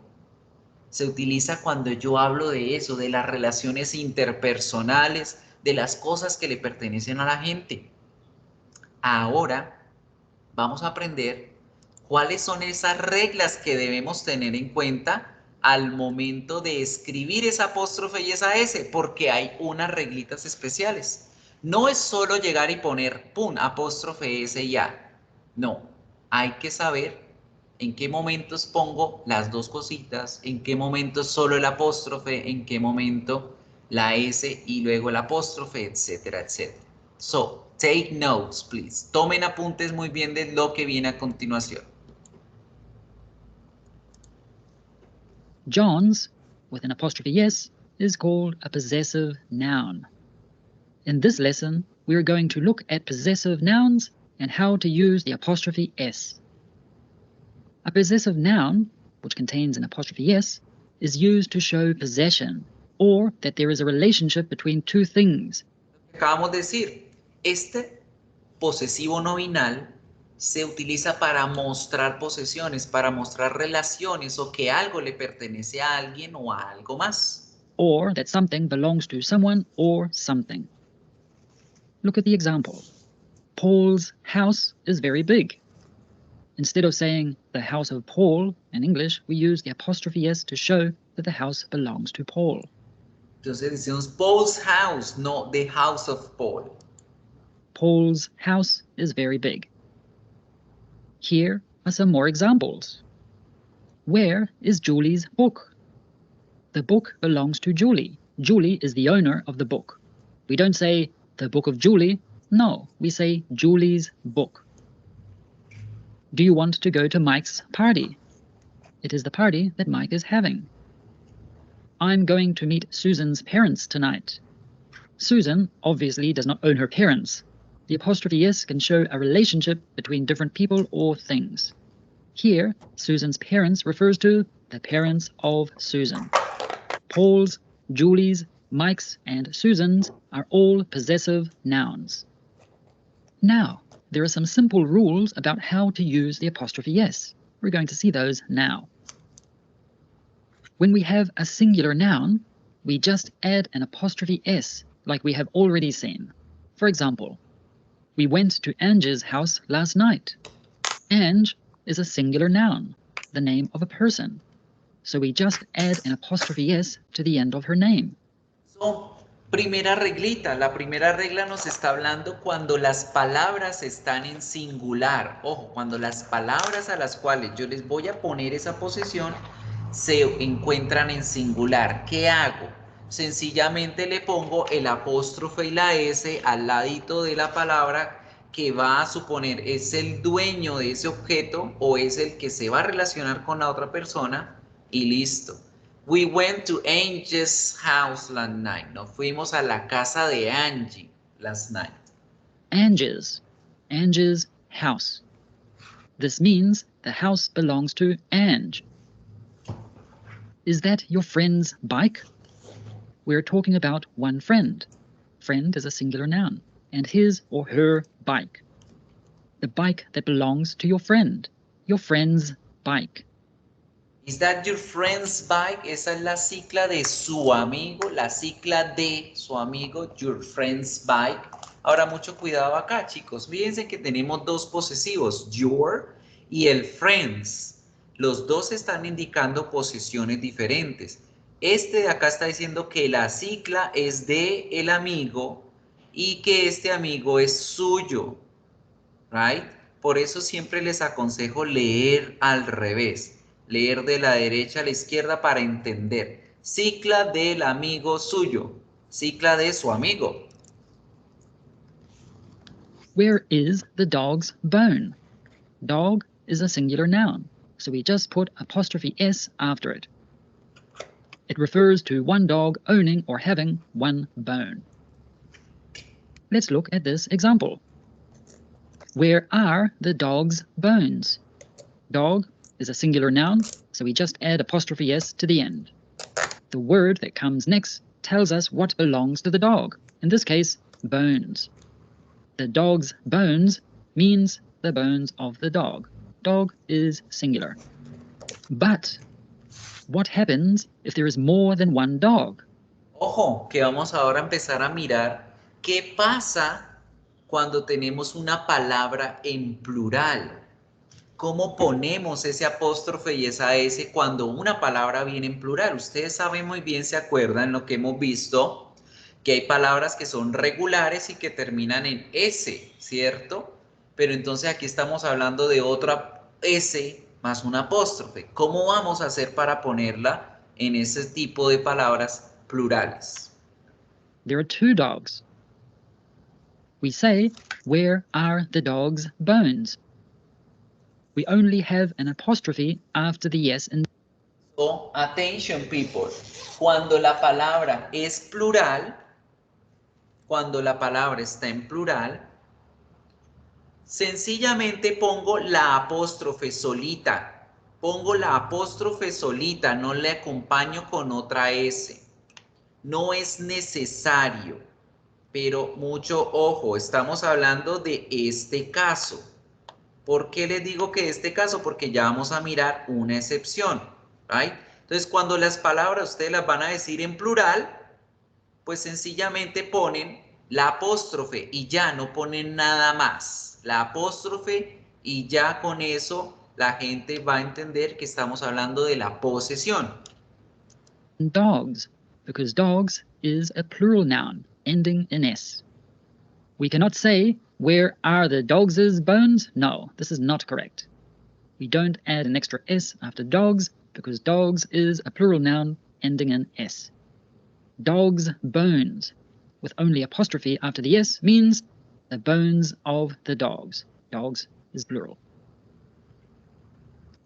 Speaker 1: se utiliza cuando yo hablo de eso, de las relaciones interpersonales, de las cosas que le pertenecen a la gente. Ahora vamos a aprender cuáles son esas reglas que debemos tener en cuenta al momento de escribir esa apóstrofe y esa S, porque hay unas reglitas especiales. No es solo llegar y poner, pum, apóstrofe S ya. No, hay que saber ¿En qué momentos pongo las dos cositas? ¿En qué momentos solo el apóstrofe? ¿En qué momento la S y luego el apóstrofe? Etcétera, etcétera. So, take notes, please. Tomen apuntes muy bien de lo que viene a continuación.
Speaker 4: John's, with an apostrophe S, is called a possessive noun. In this lesson, we are going to look at possessive nouns and how to use the apostrophe S. A possessive noun, which contains an apostrophe S, is used to show possession, or that there is a relationship between two things.
Speaker 1: Acabamos de decir, este posesivo nominal se utiliza para mostrar posesiones, para mostrar relaciones o que algo le pertenece a alguien o a algo más.
Speaker 4: Or that something belongs to someone or something. Look at the example. Paul's house is very big. Instead of saying the house of Paul in English, we use the apostrophe S to show that the house belongs to Paul.
Speaker 1: Entonces decimos Paul's house, no the house of Paul.
Speaker 4: Paul's house is very big. Here are some more examples. Where is Julie's book? The book belongs to Julie. Julie is the owner of the book. We don't say the book of Julie. No, we say Julie's book. Do you want to go to Mike's party? It is the party that Mike is having. I'm going to meet Susan's parents tonight. Susan obviously does not own her parents. The apostrophe S can show a relationship between different people or things. Here, Susan's parents refers to the parents of Susan. Paul's, Julie's, Mike's, and Susan's are all possessive nouns. Now, there are some simple rules about how to use the apostrophe S. We're going to see those now. When we have a singular noun, we just add an apostrophe S, like we have already seen. For example, we went to Ange's house last night. Ange is a singular noun, the name of a person. So we just add an apostrophe S to the end of her name.
Speaker 1: So, primera reglita. La primera regla nos está hablando cuando las palabras están en singular. Ojo, cuando las palabras a las cuales yo les voy a poner esa posesión se encuentran en singular. ¿Qué hago? Sencillamente le pongo el apóstrofe y la S al ladito de la palabra que va a suponer es el dueño de ese objeto o es el que se va a relacionar con la otra persona y listo. We went to Angie's house last night. Nos fuimos a la casa de Angie last night.
Speaker 4: Ange's house. This means the house belongs to Ange. Is that your friend's bike? We're talking about one friend. Friend is a singular noun, and his or her bike. The bike that belongs to your friend's bike.
Speaker 1: Is that your friend's bike? Esa es la cicla de su amigo, la cicla de su amigo, your friend's bike. Ahora, mucho cuidado acá, chicos. Fíjense que tenemos dos posesivos, your y el friend's. Los dos están indicando posesiones diferentes. Este de acá está diciendo que la cicla es de el amigo y que este amigo es suyo, right? Por eso siempre les aconsejo leer al revés, leer de la derecha a la izquierda para entender. Cicla del amigo suyo, cicla de su amigo.
Speaker 4: Where is the dog's bone? Dog is a singular noun, so we just put apostrophe S after it. It refers to one dog owning or having one bone. Let's look at this example. Where are the dog's bones? Dog is a singular noun, so we just add apostrophe S to the end. The word that comes next tells us what belongs to the dog, in this case, bones. The dog's bones means the bones of the dog. Dog is singular. But what happens if there is more than one dog?
Speaker 1: Ojo, que vamos ahora a empezar a mirar qué pasa cuando tenemos una palabra en plural. ¿Cómo ponemos ese apóstrofe y esa S cuando una palabra viene en plural? Ustedes saben muy bien, se acuerdan lo que hemos visto, que hay palabras que son regulares y que terminan en S, ¿cierto? Pero entonces aquí estamos hablando de otra S más un apóstrofe. ¿Cómo vamos a hacer para ponerla en ese tipo de palabras plurales?
Speaker 4: There are 2 dogs. We say, where are the dog's bones? We only have an apostrophe after the yes and
Speaker 1: So, attention people, cuando la palabra es plural, cuando la palabra está en plural, sencillamente pongo la apóstrofe solita. Pongo la apóstrofe solita, no le acompaño con otra S. No es necesario, pero mucho ojo, estamos hablando de este caso. ¿Por qué les digo que este caso? Porque ya vamos a mirar una excepción, ¿right? Entonces, cuando las palabras ustedes las van a decir en plural, pues sencillamente ponen la apóstrofe y ya no ponen nada más. La apóstrofe y ya con eso la gente va a entender que estamos hablando de la posesión.
Speaker 4: dogs, because dogs is a plural noun ending in S. We cannot say, where are the dogs' bones? No, this is not correct. We don't add an extra S after dogs because dogs is a plural noun ending in S. Dogs' bones with only apostrophe after the S means the bones of the dogs. Dogs is plural.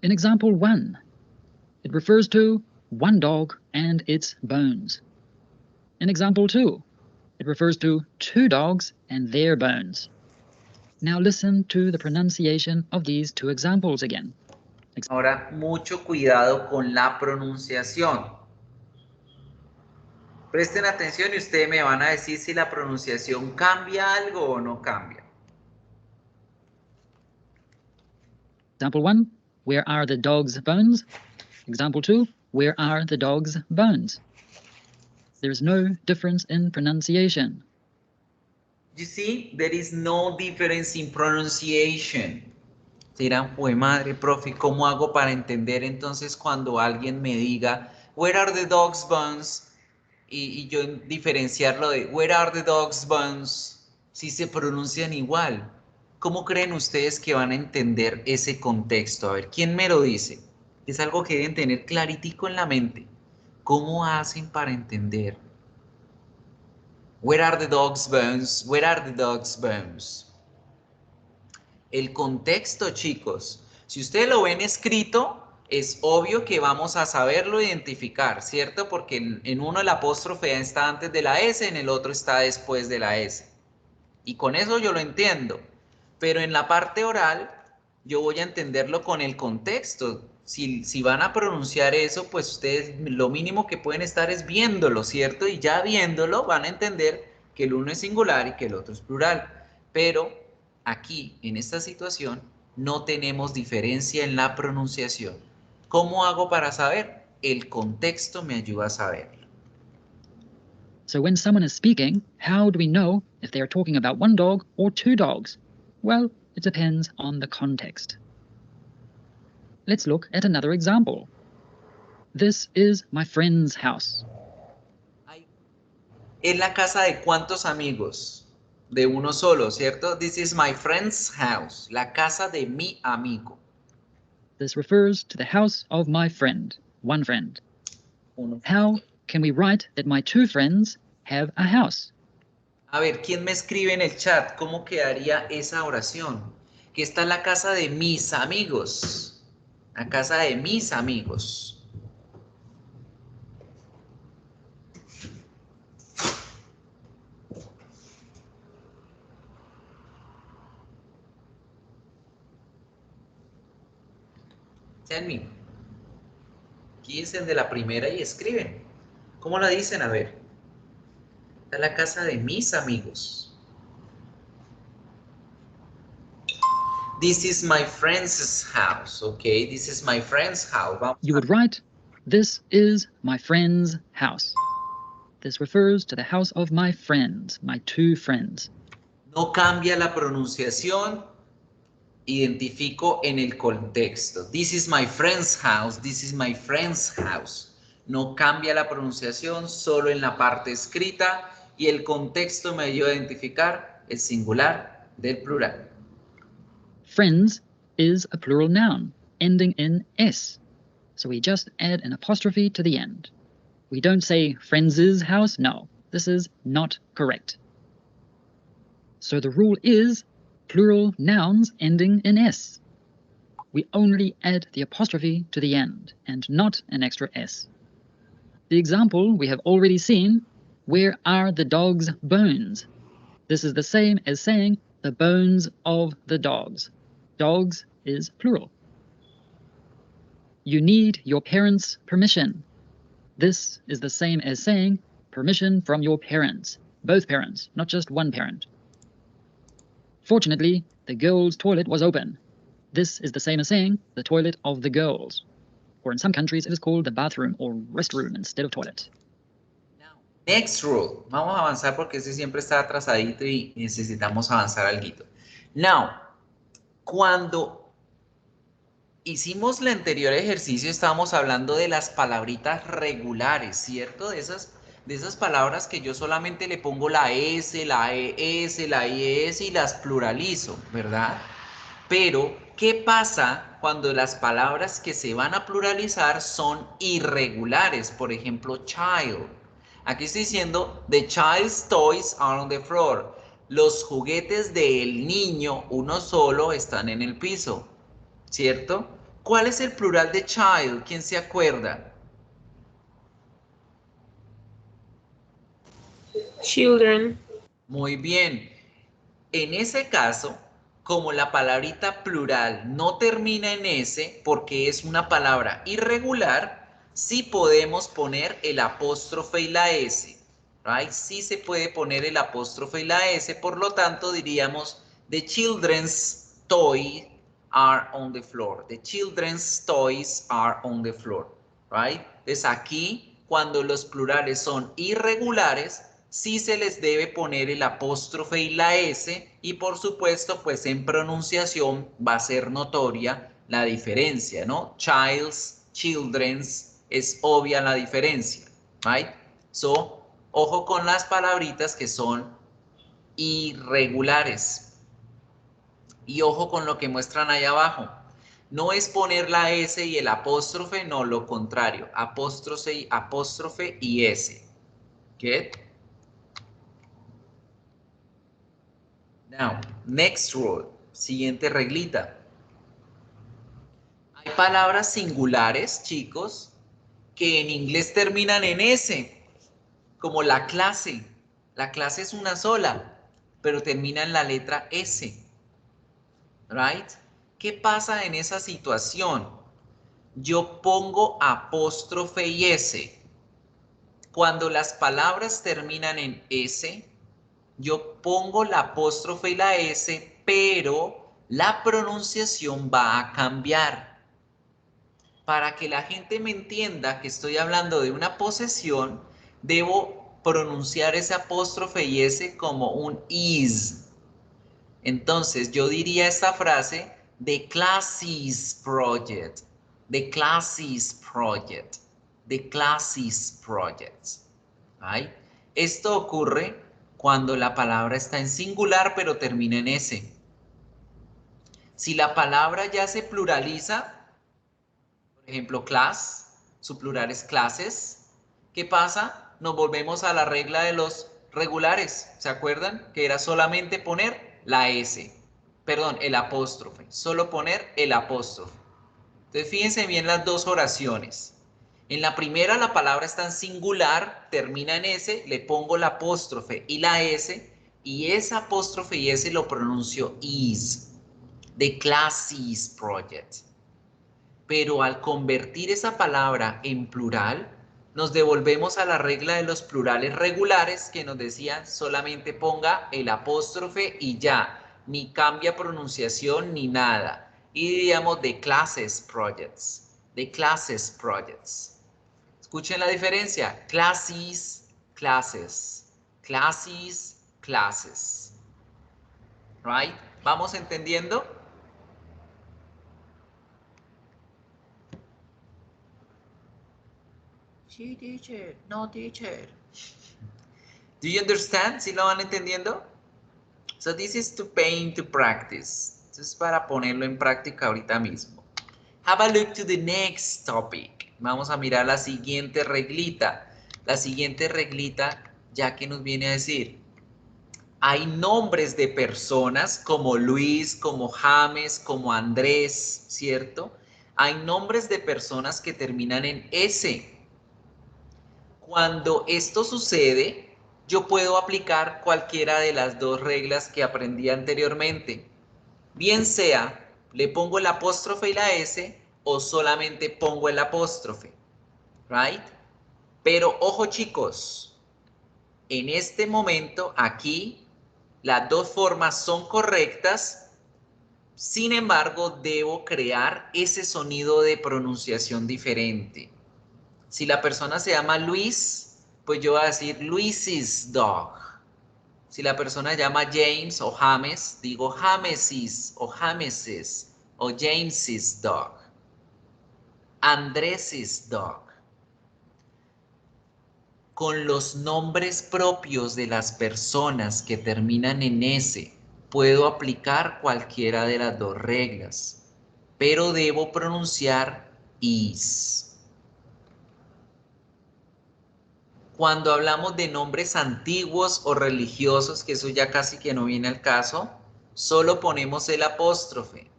Speaker 4: In example 1, it refers to one dog and its bones. In example 2, it refers to 2 dogs and their bones. Now listen to the pronunciation of these 2 examples again.
Speaker 1: Ahora, mucho cuidado con la pronunciación. Presten atención y ustedes me van a decir si la pronunciación cambia algo o no cambia.
Speaker 4: Example 1, where are the dog's bones? Example 2, where are the dog's bones? There is no difference in pronunciation.
Speaker 1: You see, there is no difference in pronunciation. Dirán, pues madre, profe, ¿cómo hago para entender entonces cuando alguien me diga, where are the dog's bones? Y yo diferenciarlo de, where are the dog's bones? Si se pronuncian igual. ¿Cómo creen ustedes que van a entender ese contexto? A ver, ¿quién me lo dice? Es algo que deben tener claritico en la mente. ¿Cómo hacen para entender? Where are the dog's bones? Where are the dog's bones? El contexto, chicos. Si ustedes lo ven escrito, es obvio que vamos a saberlo identificar, ¿cierto? Porque en uno el apóstrofe está antes de la S, en el otro está después de la S. Y con eso yo lo entiendo. Pero en la parte oral, yo voy a entenderlo con el contexto. Si van a pronunciar eso, pues ustedes lo mínimo que pueden estar es viéndolo, ¿cierto? Y ya viéndolo van a entender que el uno es singular y que el otro es plural. Pero aquí, en esta situación, no tenemos diferencia en la pronunciación. ¿Cómo hago para saber? El contexto me ayuda a saberlo.
Speaker 4: So when someone is speaking, how do we know if they are talking about one dog or 2 dogs? Well, it depends on the context. Let's look at another example. This is my friend's house.
Speaker 1: ¿Es la casa de cuántos amigos? De uno solo, ¿cierto? This is my friend's house. La casa de mi amigo.
Speaker 4: This refers to the house of my friend, one friend.
Speaker 1: Uno.
Speaker 4: How can we write that my 2 friends have a house?
Speaker 1: A ver, ¿quién me escribe en el chat? ¿Cómo quedaría esa oración? Que está en la casa de mis amigos. La casa de mis amigos. Tell me. ¿Quién es el de la primera y escriben? ¿Cómo la dicen? A ver. Está en la casa de mis amigos. This is my friend's house, okay? This is my friend's house.
Speaker 4: You would write, this is my friend's house. This refers to the house of my friends, my 2 friends.
Speaker 1: No cambia la pronunciación, identifico en el contexto. This is my friend's house, this is my friend's house. No cambia la pronunciación, solo en la parte escrita y el contexto me ayuda a identificar el singular del plural.
Speaker 4: Friends is a plural noun. ending in S. So we just add an apostrophe to the end. We don't say friends' house. No, this is not correct. So the rule is plural nouns ending in S. We only add the apostrophe to the end and not an extra S. The example we have already seen, where are the dog's bones? This is the same as saying the bones of the dogs. Dogs is plural. You need your parents' permission. This is the same as saying permission from your parents. Both parents, not just one parent. Fortunately, the girls' toilet was open. This is the same as saying the toilet of the girls. Or in some countries it is called the bathroom or restroom instead of toilet.
Speaker 1: Next rule. Vamos a avanzar porque ese siempre está atrasadito y necesitamos avanzar algo. Now, cuando hicimos el anterior ejercicio estábamos hablando de las palabritas regulares, ¿cierto? De esas palabras que yo solamente le pongo la S, la ES, la IES y las pluralizo, ¿verdad? Pero, ¿qué pasa cuando las palabras que se van a pluralizar son irregulares? Por ejemplo, child. Aquí estoy diciendo, the child's toys are on the floor. Los juguetes del niño, uno solo, están en el piso, ¿cierto? ¿Cuál es el plural de child? ¿Quién se acuerda?
Speaker 3: Children.
Speaker 1: Muy bien. En ese caso, como la palabrita plural no termina en S porque es una palabra irregular, sí podemos poner el apóstrofe y la S. Right? Sí se puede poner el apóstrofe y la S, por lo tanto diríamos the children's toys are on the floor. The children's toys are on the floor. Right? Entonces aquí, cuando los plurales son irregulares, sí se les debe poner el apóstrofe y la S, y por supuesto, pues en pronunciación va a ser notoria la diferencia, ¿no? Child's, children's, es obvia la diferencia, right? So, ojo con las palabritas que son irregulares. Y ojo con lo que muestran ahí abajo. No es poner la S y el apóstrofe, no, lo contrario. Apóstrofe y S. ¿Get? Now, next rule. Siguiente reglita. Hay palabras singulares, chicos, que en inglés terminan en S, como la clase. La clase es una sola, pero termina en la letra S. Right? ¿Qué pasa en esa situación? Yo pongo apóstrofe y S. Cuando las palabras terminan en S, yo pongo la apóstrofe y la S, pero la pronunciación va a cambiar. Para que la gente me entienda que estoy hablando de una posesión, debo pronunciar ese apóstrofe y S como un is. Entonces, yo diría esta frase, the classes project, the classes project, the classes project. ¿Right? Esto ocurre cuando la palabra está en singular pero termina en S. Si la palabra ya se pluraliza, por ejemplo, class, su plural es classes, ¿qué pasa? Nos volvemos a la regla de los regulares. ¿Se acuerdan? Que era solamente poner la S. Perdón, el apóstrofe. Solo poner el apóstrofe. Entonces, fíjense bien las dos oraciones. En la primera la palabra está en singular, termina en S, le pongo la apóstrofe y la S, y esa apóstrofe y S lo pronuncio is, the classes project. Pero al convertir esa palabra en plural, nos devolvemos a la regla de los plurales regulares que nos decían solamente ponga el apóstrofe y ya, ni cambia pronunciación ni nada. Y diríamos the classes projects, the classes projects. Escuchen la diferencia, classes, classes, classes, classes. Right? ¿Vamos entendiendo? Sí, teacher. No, teacher. Do you understand? ¿Sí lo van entendiendo? So this is to pay into practice. Esto es para ponerlo en práctica ahorita mismo. Have a look to the next topic. Vamos a mirar la siguiente reglita. La siguiente reglita, ya que nos viene a decir, hay nombres de personas como Luis, como James, como Andrés, ¿cierto? Hay nombres de personas que terminan en S. Cuando esto sucede, yo puedo aplicar cualquiera de las dos reglas que aprendí anteriormente. Bien sea, le pongo el apóstrofe y la S o solamente pongo el apóstrofe, right? Pero ojo chicos, en este momento aquí las dos formas son correctas, sin embargo debo crear ese sonido de pronunciación diferente. Si la persona se llama Luis, pues yo voy a decir Luis's dog. Si la persona se llama James o James, digo James's o James's o James's dog. Andrés's dog. Con los nombres propios de las personas que terminan en S, puedo aplicar cualquiera de las dos reglas, pero debo pronunciar is. Cuando hablamos de nombres antiguos o religiosos, que eso ya casi que no viene al caso, solo ponemos el apóstrofe.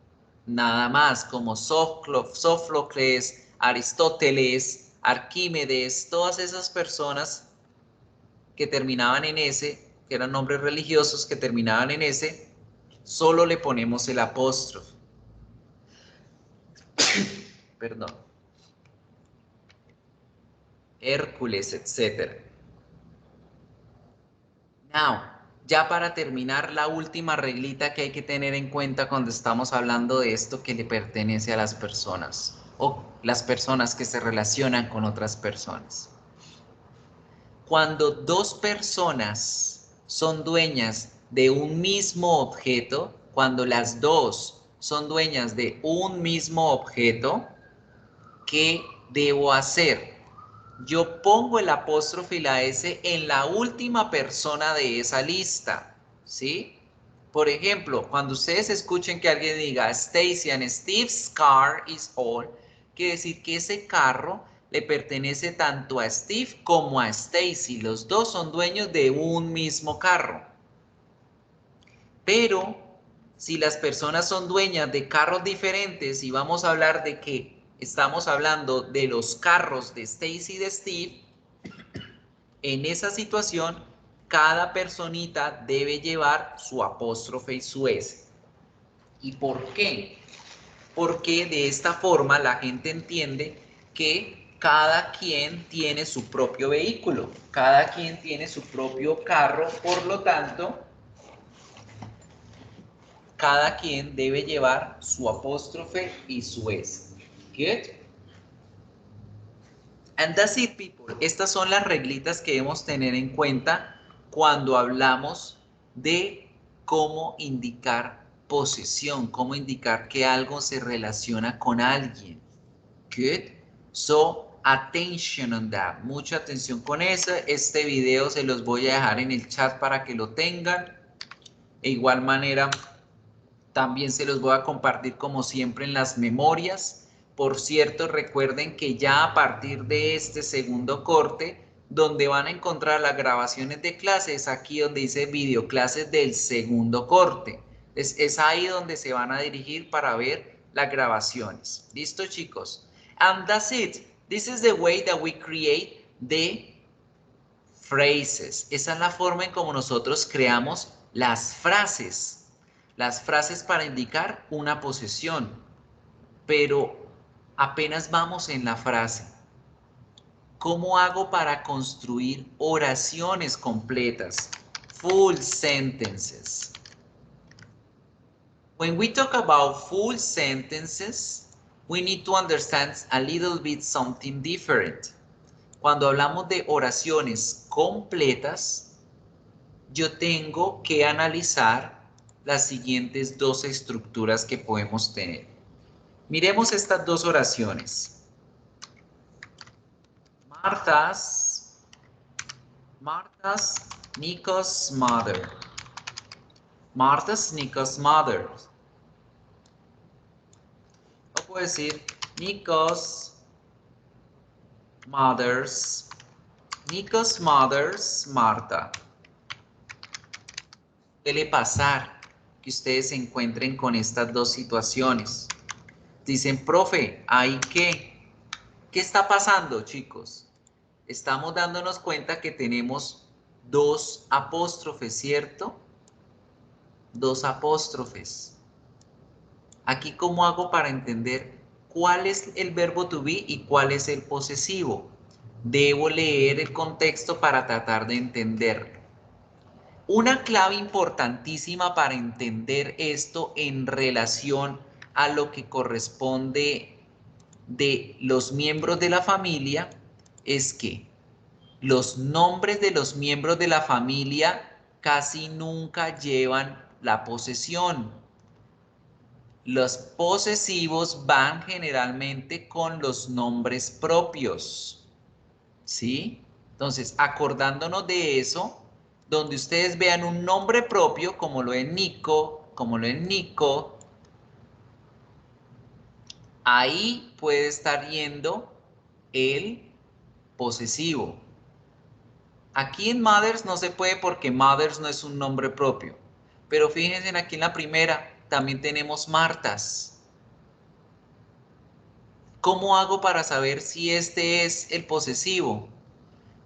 Speaker 1: Nada más, como Sófocles, Aristóteles, Arquímedes, todas esas personas que terminaban en S, que eran nombres religiosos que terminaban en S, solo le ponemos el apóstrofe. Perdón. Hércules, etc. Now, ya para terminar, la última reglita que hay que tener en cuenta cuando estamos hablando de esto que le pertenece a las personas o las personas que se relacionan con otras personas. Cuando dos personas son dueñas de un mismo objeto, cuando las dos son dueñas de un mismo objeto, ¿qué debo hacer? Yo pongo el apóstrofe y la S en la última persona de esa lista, ¿sí? Por ejemplo, cuando ustedes escuchen que alguien diga Stacy and Steve's car is all, quiere decir que ese carro le pertenece tanto a Steve como a Stacy. Los dos son dueños de un mismo carro. Pero si las personas son dueñas de carros diferentes y vamos a hablar de que estamos hablando de los carros de Stacy y de Steve, en esa situación cada personita debe llevar su apóstrofe y su S. ¿Y por qué? Porque de esta forma la gente entiende que cada quien tiene su propio vehículo, cada quien tiene su propio carro, por lo tanto, cada quien debe llevar su apóstrofe y su S. Good. And that's it, people. Estas son las reglitas que debemos tener en cuenta cuando hablamos de cómo indicar posesión, cómo indicar que algo se relaciona con alguien. Good. So, attention on that. Mucha atención con eso. Este video se los voy a dejar en el chat para que lo tengan. De igual manera, también se los voy a compartir como siempre en las memorias. Por cierto, recuerden que ya a partir de este segundo corte, donde van a encontrar las grabaciones de clases, aquí donde dice videoclases del segundo corte. Es ahí donde se van a dirigir para ver las grabaciones. ¿Listo, chicos? And that's it. This is the way that we create the phrases. Esa es la forma en como nosotros creamos las frases. Las frases para indicar una posesión, pero apenas vamos en la frase. ¿Cómo hago para construir oraciones completas? Full sentences. When we talk about full sentences, we need to understand a little bit something different. Cuando hablamos de oraciones completas, yo tengo que analizar las siguientes dos estructuras que podemos tener. Miremos estas dos oraciones. Martha's, Nico's mother. Martha's, Nico's mother. puedo decir Nico's mother's Marta. Suele pasar que ustedes se encuentren con estas dos situaciones. Dicen, profe, ¿ahí qué? ¿Qué está pasando, chicos? Estamos dándonos cuenta que tenemos dos apóstrofes, ¿cierto? Dos apóstrofes. Aquí, ¿cómo hago para entender cuál es el verbo to be y cuál es el posesivo? Debo leer el contexto para tratar de entenderlo. Una clave importantísima para entender esto en relación a lo que corresponde de los miembros de la familia es que los nombres de los miembros de la familia casi nunca llevan la posesión. Los posesivos van generalmente con los nombres propios. ¿Sí? Entonces, acordándonos de eso, donde ustedes vean un nombre propio, como lo es Nico, como lo es Nico, ahí puede estar yendo el posesivo. Aquí en Mothers no se puede porque Mothers no es un nombre propio. Pero fíjense aquí en la primera, también tenemos Martas. ¿Cómo hago para saber si este es el posesivo?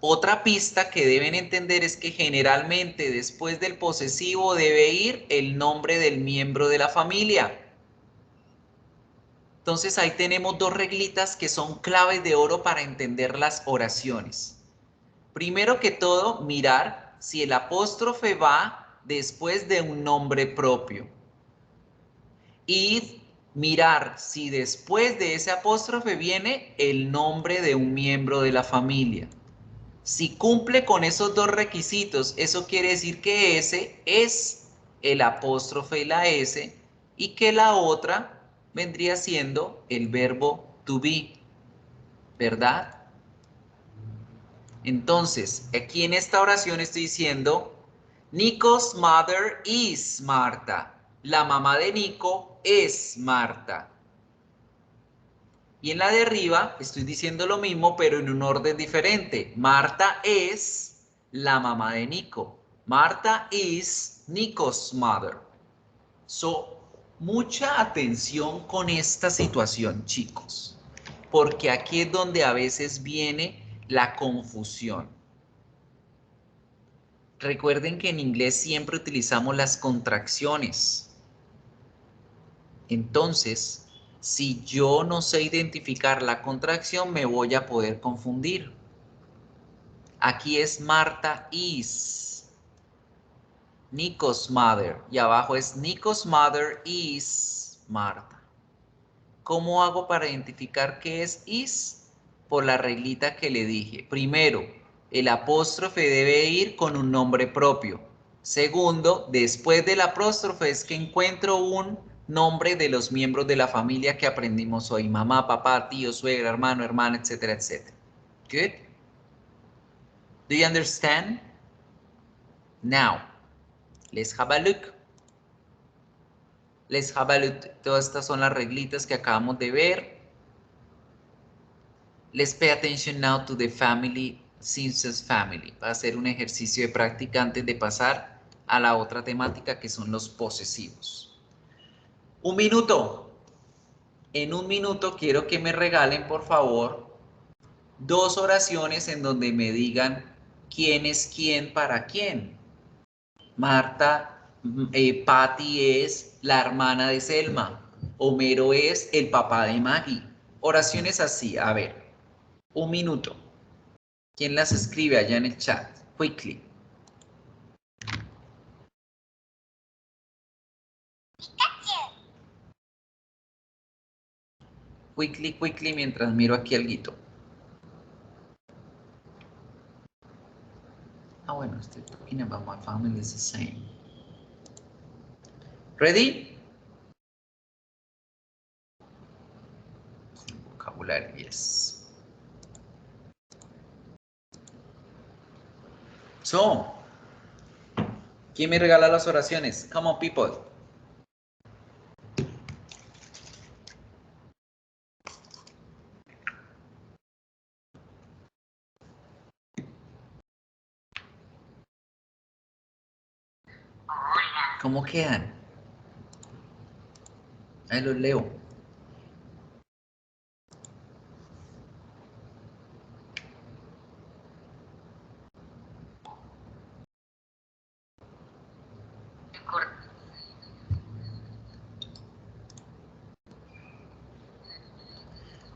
Speaker 1: Otra pista que deben entender es que generalmente después del posesivo debe ir el nombre del miembro de la familia. Entonces ahí tenemos dos reglitas que son claves de oro para entender las oraciones. Primero que todo, mirar si el apóstrofe va después de un nombre propio. Y mirar si después de ese apóstrofe viene el nombre de un miembro de la familia. Si cumple con esos dos requisitos, eso quiere decir que ese es el apóstrofe y la S y que la otra vendría siendo el verbo to be, ¿verdad? Entonces, aquí en esta oración estoy diciendo, Nico's mother is Marta. La mamá de Nico es Marta. Y en la de arriba estoy diciendo lo mismo, pero en un orden diferente. Marta es la mamá de Nico. Marta is Nico's mother. So, mucha atención con esta situación, chicos, porque aquí es donde a veces viene la confusión. Recuerden que en inglés siempre utilizamos las contracciones. Entonces, si yo no sé identificar la contracción, me voy a poder confundir. Aquí es Marta is Nico's mother y abajo es Nico's mother is Marta. ¿Cómo hago para identificar qué es is? Por la reglita que le dije. Primero, el apóstrofe debe ir con un nombre propio. Segundo, después del apóstrofe es que encuentro un nombre de los miembros de la familia que aprendimos hoy. Mamá, papá, tío, suegra, hermano, hermana, etcétera, etcétera. Good? Do you understand? Now, let's have a look. Let's have a look. Todas estas son las reglitas que acabamos de ver. Let's pay attention now to the family, census family. Va a ser un ejercicio de práctica antes de pasar a la otra temática que son los posesivos. Un minuto. En un minuto quiero que me regalen, por favor, dos oraciones en donde me digan quién es quién para quién. Marta, Patty es la hermana de Selma. Homero es el papá de Maggie. Oraciones así, a ver. Un minuto. ¿Quién las escribe allá en el chat? Quickly. Quickly, mientras miro aquí alguito. Ah, bueno, estoy talking about my family is the same. Ready? Vocabulario, yes. So, ¿quién me regala las oraciones? Come on, people. ¿Cómo quedan? Ahí los leo.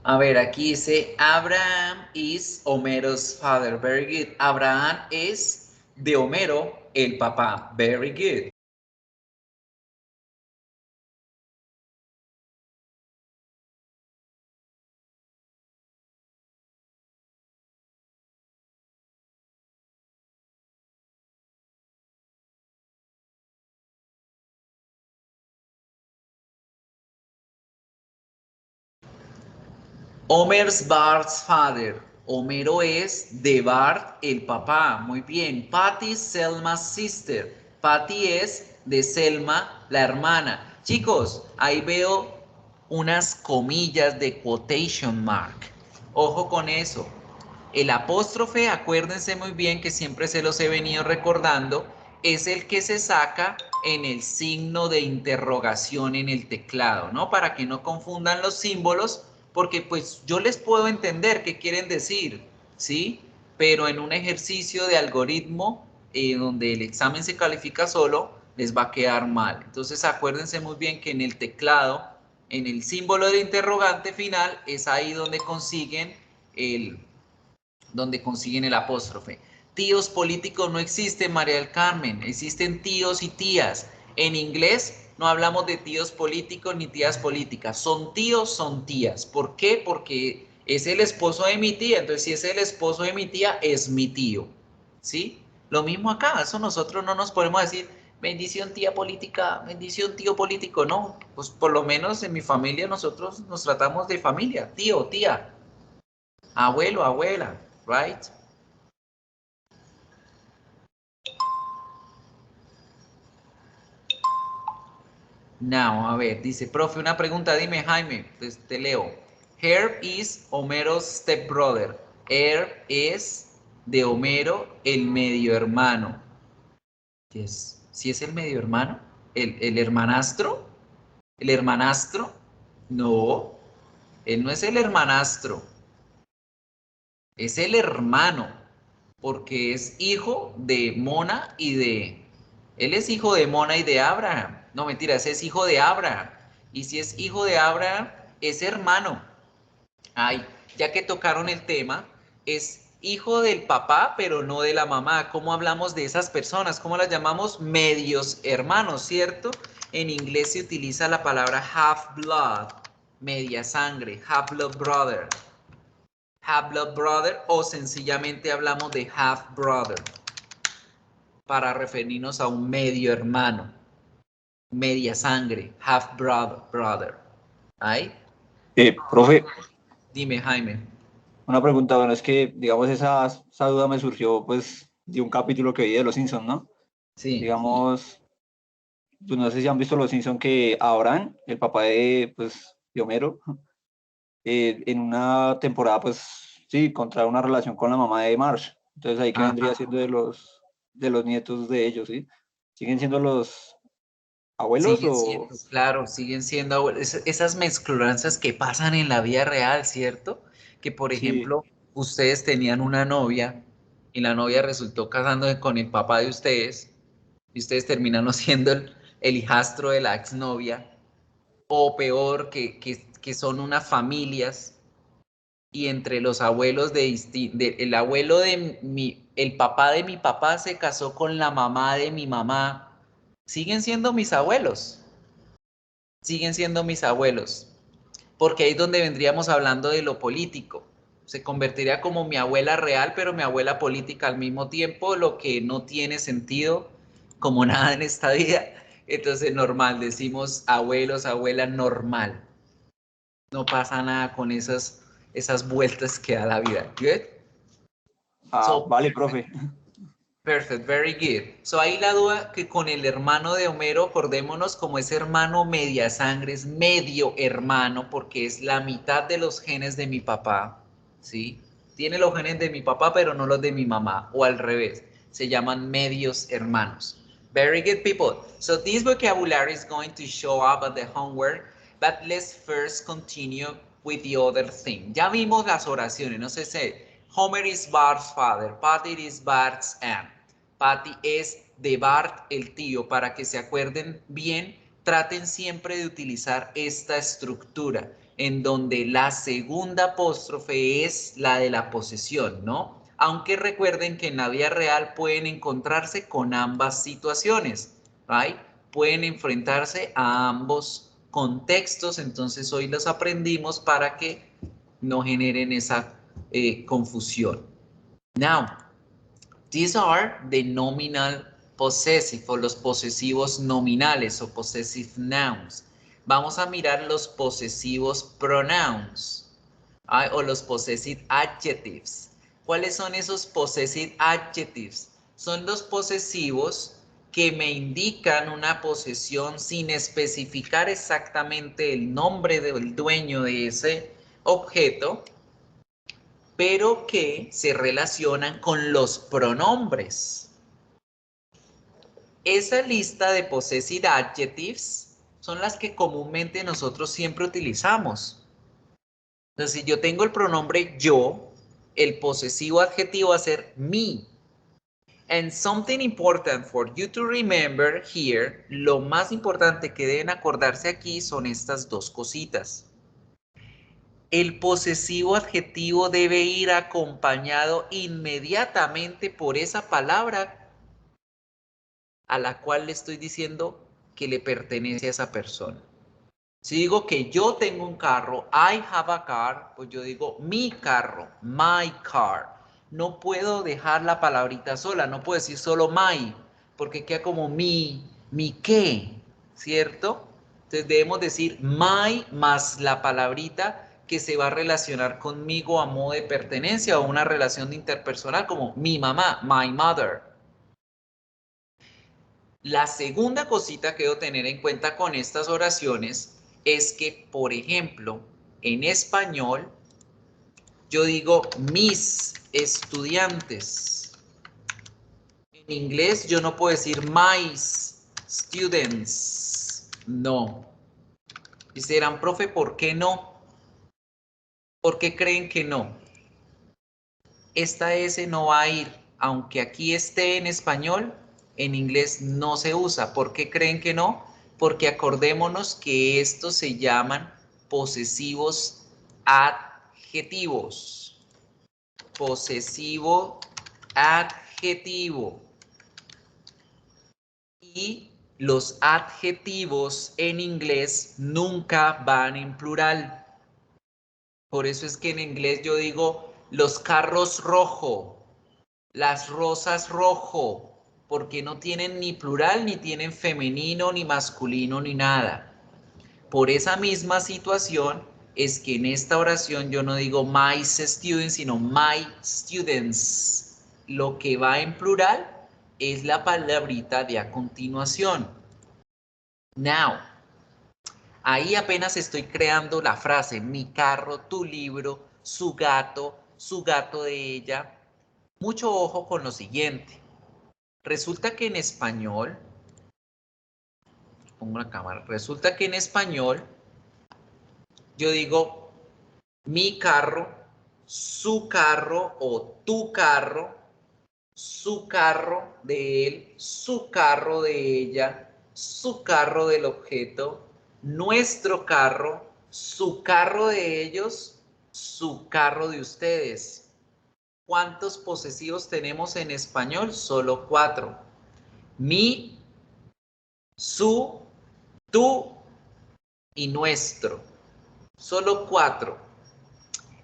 Speaker 1: A ver, aquí dice, Abraham is Homero's father. Very good. Abraham es de Homero el papá. Very good. Homer's Bart's father. Homero es de Bart el papá. Muy bien. Patty's Selma's sister. Patty es de Selma la hermana. Chicos, ahí veo unas comillas de quotation mark. Ojo con eso. El apóstrofe, acuérdense muy bien que siempre se los he venido recordando, es el que se saca en el signo de interrogación en el teclado, ¿no? Para que no confundan los símbolos, porque pues yo les puedo entender qué quieren decir, ¿sí? Pero en un ejercicio de algoritmo donde el examen se califica solo, les va a quedar mal. Entonces acuérdense muy bien que en el teclado, en el símbolo de interrogante final, es ahí donde consiguen el apóstrofe. Tíos políticos no existen, María del Carmen, existen tíos y tías. En inglés no hablamos de tíos políticos ni tías políticas, son tíos, son tías. ¿Por qué? Porque es el esposo de mi tía, entonces si es el esposo de mi tía, es mi tío, ¿sí? Lo mismo acá, eso nosotros no nos podemos decir, bendición tía política, bendición tío político, no, pues por lo menos en mi familia nosotros nos tratamos de familia, tío, tía, abuelo, abuela, right? Now, a ver, dice, profe, una pregunta, dime, Jaime, pues te leo. Herb is Homero's stepbrother. Herb es de Homero el medio hermano. Yes. ¿Sí es el medio hermano? ¿El hermanastro? ¿El hermanastro? No, él no es el hermanastro, es el hermano, porque es hijo de Mona y de... Él es hijo de Mona y de Abraham. No, mentira, ese es hijo de Abraham. Y si es hijo de Abraham, es hermano. Ay, ya que tocaron el tema, es hijo del papá, pero no de la mamá. ¿Cómo hablamos de esas personas? ¿Cómo las llamamos? Medios hermanos, ¿cierto? En inglés se utiliza la palabra half blood, media sangre, half blood brother. Half blood brother o sencillamente hablamos de half brother para referirnos a un medio hermano, media sangre, half brother. ¿Ahí?
Speaker 5: Profe,
Speaker 1: Dime, Jaime.
Speaker 5: una pregunta, bueno, es que, digamos, esa duda me surgió, pues, de un capítulo que vi de Los Simpsons, ¿no?
Speaker 1: Sí.
Speaker 5: Digamos, pues, no sé si han visto Los Simpsons que Abraham, el papá de, pues, de Homero, en una temporada, pues, sí, contrae una relación con la mamá de Marge. Entonces, ahí que vendría siendo de los nietos de ellos, ¿sí? ¿Siguen siendo los abuelos
Speaker 1: Siguen
Speaker 5: o...?
Speaker 1: siendo, claro, siguen siendo esas mezcloranzas que pasan en la vida real, ¿cierto? Que, por
Speaker 5: Sí,
Speaker 1: ejemplo, ustedes tenían una novia y la novia resultó casándose con el papá de ustedes y ustedes terminaron siendo el hijastro de la exnovia, o peor, que son unas familias y entre los abuelos el abuelo de el papá de mi papá se casó con la mamá de mi mamá, siguen siendo mis abuelos, siguen siendo mis abuelos, porque ahí es donde vendríamos hablando de lo político. Se convertiría como mi abuela real, pero mi abuela política al mismo tiempo, lo que no tiene sentido como nada en esta vida. Entonces, normal, decimos abuelos, abuela normal. No pasa nada con esas vueltas que da la vida. Good? So,
Speaker 5: vale, profe.
Speaker 1: perfect, very good. So, ahí la duda que con el hermano de Homero, acordémonos como es hermano media sangre, es medio hermano, porque es la mitad de los genes de mi papá, ¿sí? Tiene los genes de mi papá, pero no los de mi mamá, o al revés, se llaman medios hermanos. Very good, people. So this vocabulary is going to show up at the homework, but let's first continue with the other thing. Ya vimos las oraciones, no sé si Homer is Bart's father, Patty is Bart's aunt. Patty es de Bart el tío. Para que se acuerden bien, traten siempre de utilizar esta estructura en donde la segunda apóstrofe es la de la posesión, ¿no? Aunque recuerden que en la vida real pueden encontrarse con ambas situaciones, ¿right? Pueden enfrentarse a ambos contextos, entonces hoy los aprendimos para que no generen esa confusión. Now, these are the nominal possessive o los posesivos nominales o possessive nouns. Vamos a mirar los posesivos pronouns o los possessive adjectives. ¿Cuáles son esos possessive adjectives? Son los posesivos que me indican una posesión sin especificar exactamente el nombre del dueño de ese objeto, pero que se relacionan con los pronombres. Esa lista de possessive adjectives son las que comúnmente nosotros siempre utilizamos. Entonces, si yo tengo el pronombre yo, el posesivo adjetivo va a ser me. And something important for you to remember here, lo más importante que deben acordarse aquí son estas dos cositas. El posesivo adjetivo debe ir acompañado inmediatamente por esa palabra a la cual le estoy diciendo que le pertenece a esa persona. Si digo que yo tengo un carro, I have a car, pues yo digo mi carro, my car. No puedo dejar la palabrita sola, no puedo decir solo my, porque queda como mi qué, ¿cierto? Entonces debemos decir my más la palabrita que se va a relacionar conmigo a modo de pertenencia o una relación interpersonal como mi mamá, my mother. La segunda cosita que debo tener en cuenta con estas oraciones es que, por ejemplo, en español, yo digo mis estudiantes. En inglés yo no puedo decir my students. No. Y se dirán, profe, ¿por qué no? ¿Por qué creen que no? Esta S no va a ir, aunque aquí esté en español, en inglés no se usa. ¿Por qué creen que no? Porque acordémonos que estos se llaman posesivos adjetivos. Posesivo adjetivo. Y los adjetivos en inglés nunca van en plural. Por eso es que en inglés yo digo los carros rojo, las rosas rojo, porque no tienen ni plural, ni tienen femenino, ni masculino, ni nada. Por esa misma situación es que en esta oración yo no digo my students, sino my students. Lo que va en plural es la palabrita de a continuación. Now, ahí apenas estoy creando la frase, mi carro, tu libro, su gato de ella. Mucho ojo con lo siguiente. Resulta que en español, pongo la cámara, resulta que en español yo digo mi carro, su carro o tu carro, su carro de él, su carro de ella, su carro del objeto, nuestro carro, su carro de ellos, su carro de ustedes. ¿Cuántos posesivos tenemos en español? Solo 4. Mi, su, tu y nuestro. Solo 4.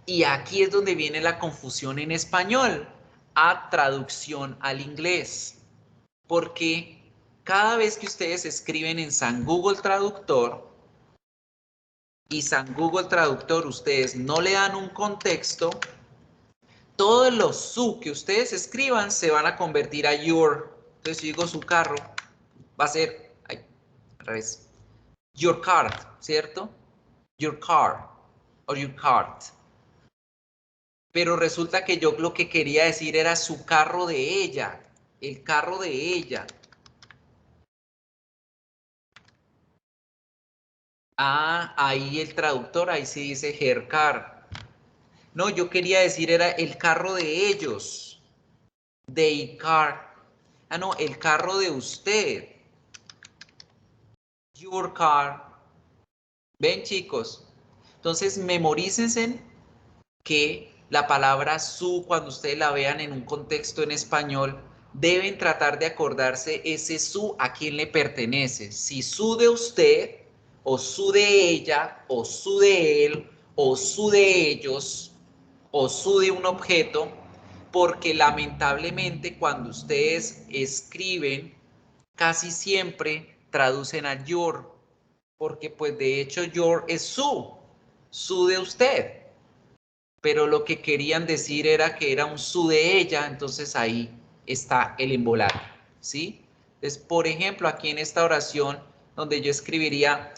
Speaker 1: Y aquí es donde viene la confusión en español a traducción al inglés. Porque cada vez que ustedes escriben en San Google Traductor y San Google Traductor ustedes no le dan un contexto, todos los su que ustedes escriban se van a convertir a your. Entonces si digo su carro, va a ser al revés. Your car, ¿cierto? Your car o your cart. Pero resulta que yo lo que quería decir era su carro de ella, el carro de ella. Ah, ahí el traductor, ahí sí dice her car. No, yo quería decir era el carro de ellos. Their car. Ah, no, el carro de usted. Your car. ¿Ven, chicos? Entonces, memorícense que la palabra su, cuando ustedes la vean en un contexto en español, deben tratar de acordarse ese su a quién le pertenece. Si su de usted, o su de ella, o su de él, o su de ellos, o su de un objeto, porque lamentablemente cuando ustedes escriben, casi siempre traducen a your, porque pues de hecho your es su de usted. Pero lo que querían decir era que era un su de ella, entonces ahí está el embolado, ¿sí? Entonces, por ejemplo, aquí en esta oración, donde yo escribiría,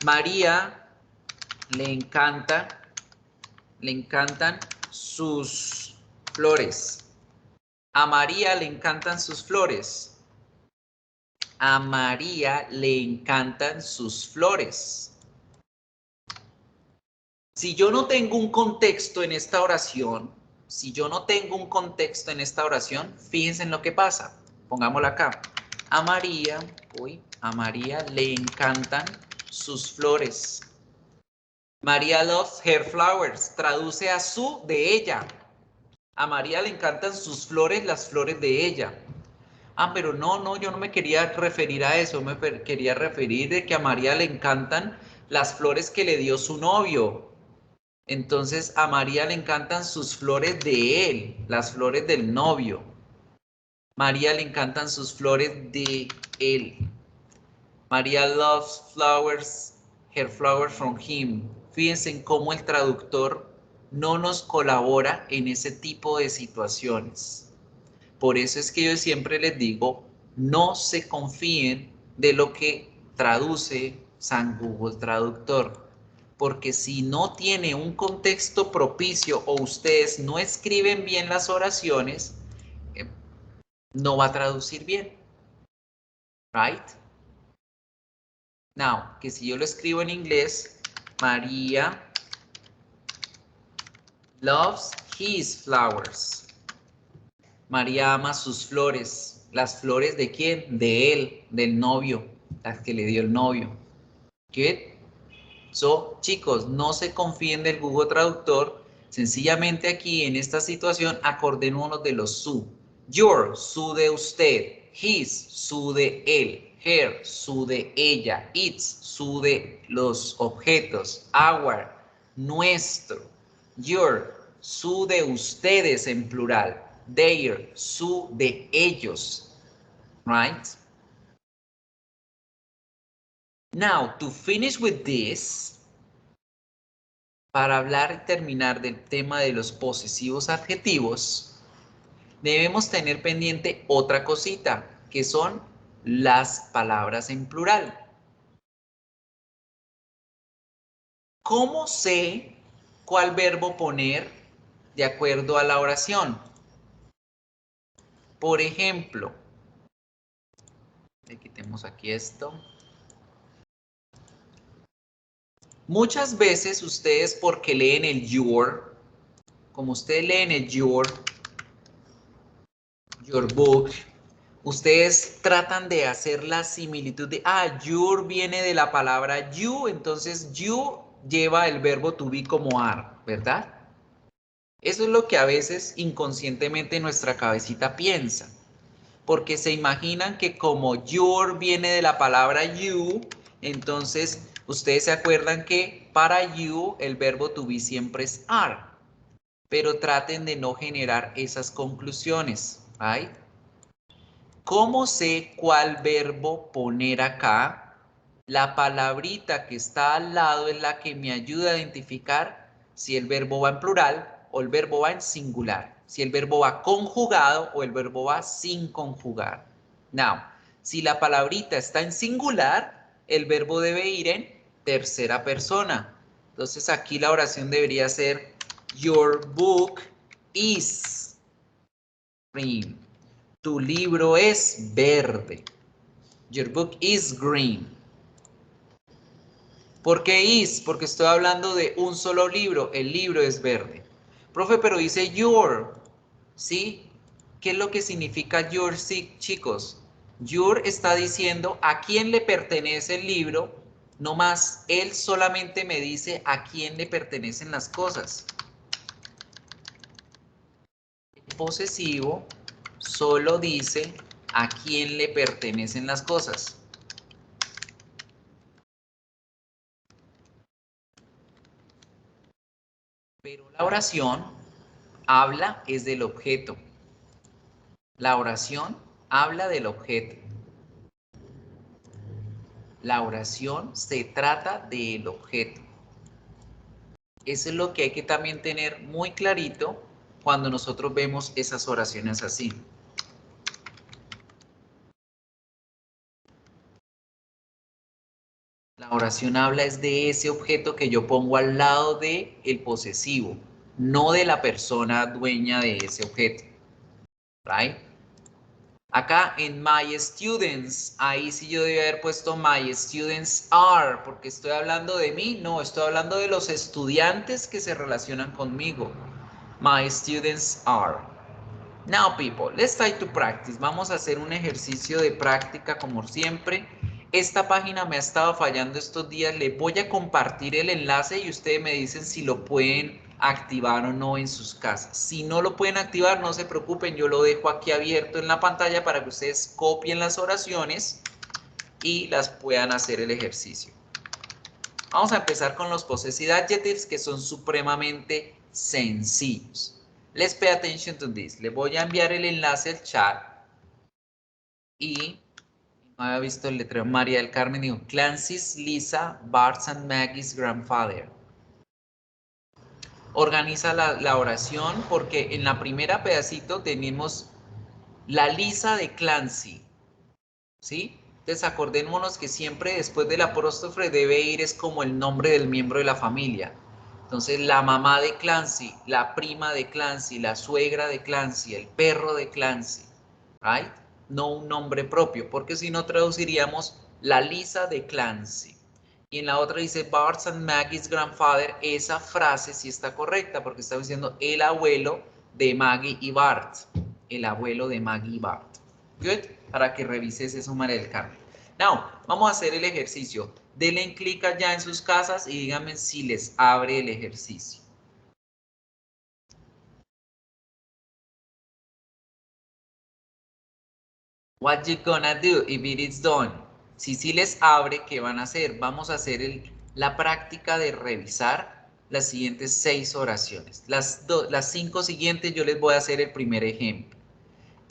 Speaker 1: María le encantan sus flores. A María le encantan sus flores. A María le encantan sus flores. Si yo no tengo un contexto en esta oración, fíjense en lo que pasa. Pongámoslo acá. A María le encantan sus flores. María loves her flowers. Traduce a su de ella. A María le encantan sus flores, las flores de ella. Ah, pero no, yo no me quería referir a eso. Me quería referir de que a María le encantan las flores que le dio su novio. Entonces a María le encantan sus flores de él, las flores del novio. María le encantan sus flores de él. María loves flowers, her flowers from him. Fíjense en cómo el traductor no nos colabora en ese tipo de situaciones. Por eso es que yo siempre les digo, no se confíen de lo que traduce San Google Traductor, porque si no tiene un contexto propicio o ustedes no escriben bien las oraciones, no va a traducir bien. Right? Now, que si yo lo escribo en inglés, María loves his flowers. María ama sus flores. ¿Las flores de quién? De él, del novio, las que le dio el novio. Good. So, chicos, no se confíen del Google Traductor. Sencillamente aquí en esta situación acordémonos de los su. Your, su de usted. His, su de él. Her, su de ella. Its, su de los objetos. Our, nuestro. Your, su de ustedes en plural. Their, su de ellos. Right? Now, to finish with this, para hablar y terminar del tema de los posesivos adjetivos, debemos tener pendiente otra cosita, que son las palabras en plural. ¿Cómo sé cuál verbo poner de acuerdo a la oración? Por ejemplo, le quitemos aquí esto. Muchas veces ustedes, porque leen el your, como ustedes leen el your book, ustedes tratan de hacer la similitud de, your viene de la palabra you, entonces you lleva el verbo to be como are, ¿verdad? Eso es lo que a veces inconscientemente nuestra cabecita piensa, porque se imaginan que como your viene de la palabra you, entonces ustedes se acuerdan que para you el verbo to be siempre es are, pero traten de no generar esas conclusiones, ¿right? ¿Cómo sé cuál verbo poner acá? La palabrita que está al lado es la que me ayuda a identificar si el verbo va en plural o el verbo va en singular. Si el verbo va conjugado o el verbo va sin conjugar. Now, si la palabrita está en singular, el verbo debe ir en tercera persona. Entonces aquí la oración debería ser your book is green. Tu libro es verde. Your book is green. ¿Por qué is? Porque estoy hablando de un solo libro. El libro es verde. Profe, pero dice your, ¿sí? ¿Qué es lo que significa your, sí, chicos? Your está diciendo a quién le pertenece el libro, no más. Él solamente me dice a quién le pertenecen las cosas. El posesivo solo dice a quién le pertenecen las cosas. Pero la oración habla es del objeto. La oración habla del objeto. La oración se trata del objeto. Eso es lo que hay que también tener muy clarito cuando nosotros vemos esas oraciones así. La oración habla es de ese objeto que yo pongo al lado de el posesivo, no de la persona dueña de ese objeto. Right? Acá en my students, ahí sí yo debía haber puesto my students are, porque estoy hablando de mí, no, estoy hablando de los estudiantes que se relacionan conmigo. My students are. Now people, let's try to practice. Vamos a hacer un ejercicio de práctica como siempre. Esta página me ha estado fallando estos días. Le voy a compartir el enlace y ustedes me dicen si lo pueden activar o no en sus casas. Si no lo pueden activar, no se preocupen. Yo lo dejo aquí abierto en la pantalla para que ustedes copien las oraciones y las puedan hacer el ejercicio. Vamos a empezar con los possessive adjectives que son supremamente sencillos. Let's pay attention to this. Le voy a enviar el enlace al chat y no había visto el letrero. María del Carmen dijo Clancy's, Lisa, Bart's and Maggie's grandfather. Organiza la oración porque en la primera pedacito tenemos la Lisa de Clancy, ¿sí? Entonces acordémonos que siempre después del apóstrofe debe ir es como el nombre del miembro de la familia. Entonces la mamá de Clancy, la prima de Clancy, la suegra de Clancy, el perro de Clancy, ¿right? No un nombre propio, porque si no traduciríamos la Lisa de Clancy. Y en la otra dice Bart's and Maggie's grandfather. Esa frase sí está correcta porque está diciendo el abuelo de Maggie y Bart. El abuelo de Maggie y Bart. Good, para que revises eso, María del Carmen. Now, vamos a hacer el ejercicio. Denle clic allá en sus casas y díganme si les abre el ejercicio. What you gonna do if it is done? Si les abre, ¿qué van a hacer? Vamos a hacer la práctica de revisar las siguientes 6 oraciones. Las 5 siguientes yo les voy a hacer el primer ejemplo.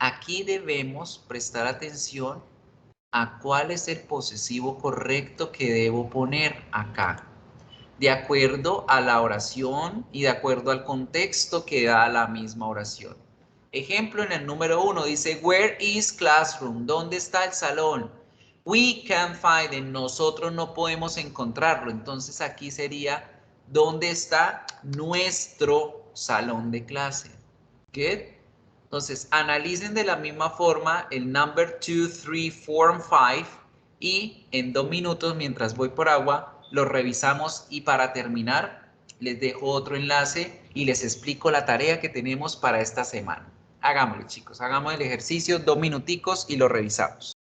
Speaker 1: Aquí debemos prestar atención a cuál es el posesivo correcto que debo poner acá, de acuerdo a la oración y de acuerdo al contexto que da la misma oración. Ejemplo, en el número 1 dice, where is classroom? ¿Dónde está el salón? We can't find it. Nosotros no podemos encontrarlo. Entonces aquí sería, ¿dónde está nuestro salón de clase? Good. Entonces, analicen de la misma forma el number 2, 3, 4 y 5 y en 2 minutos, mientras voy por agua, los revisamos y para terminar, les dejo otro enlace y les explico la tarea que tenemos para esta semana. Hagámoslo, chicos, hagamos el ejercicio, 2 minuticos y lo revisamos.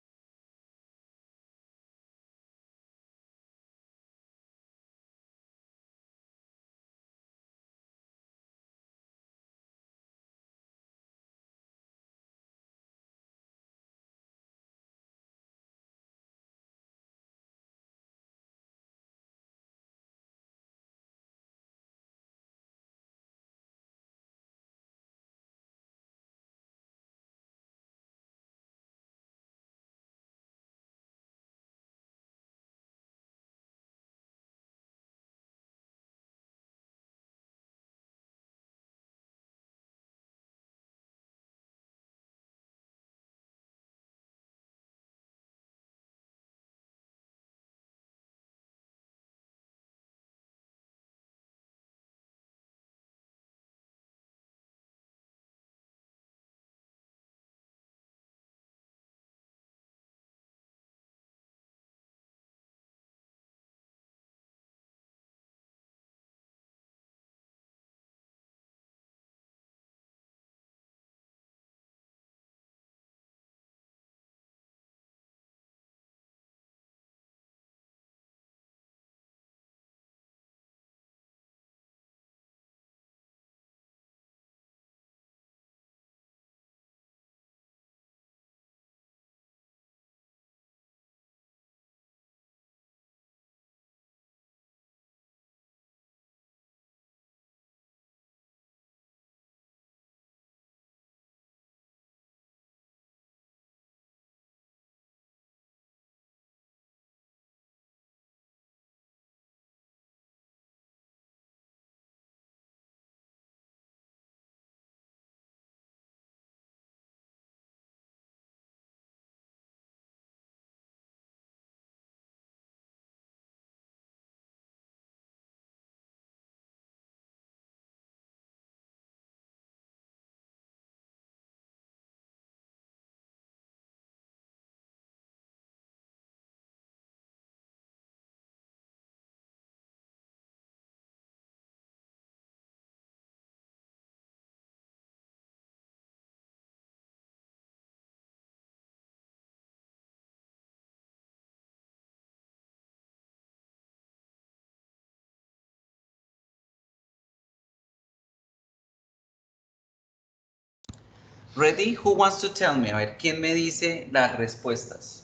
Speaker 1: Ready? Who wants to tell me? A ver, ¿quién me dice las respuestas?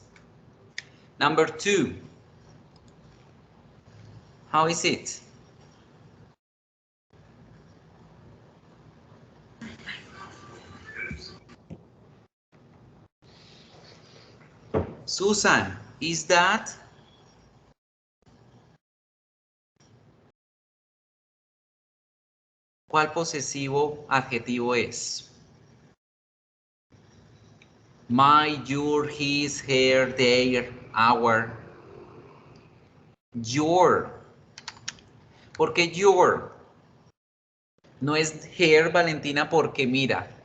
Speaker 1: Number 2. How is it? Susan, is that? ¿Cuál posesivo adjetivo es? My, your, his, her, their, our. Your. ¿Por qué your? No es her, Valentina, porque mira,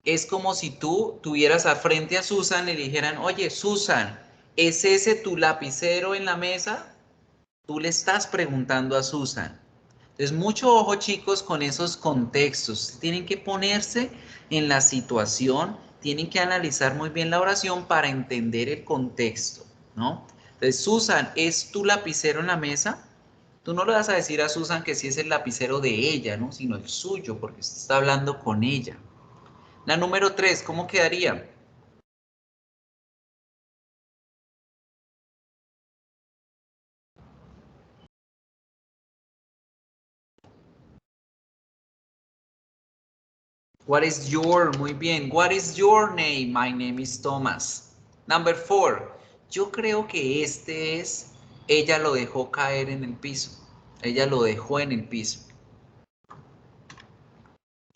Speaker 1: es como si tú tuvieras a frente a Susan y le dijeran, oye, Susan, ¿es ese tu lapicero en la mesa? Tú le estás preguntando a Susan. Entonces, mucho ojo, chicos, con esos contextos. Tienen que ponerse en la situación, tienen que analizar muy bien la oración para entender el contexto, ¿no? Entonces, Susan, ¿es tu lapicero en la mesa? Tú no le vas a decir a Susan que sí es el lapicero de ella, ¿no? Sino el suyo, porque usted está hablando con ella. La número 3, ¿cómo quedaría? What is your? Muy bien. What is your name? My name is Thomas. Number 4. Yo creo que este es, ella lo dejó caer en el piso. Ella lo dejó en el piso.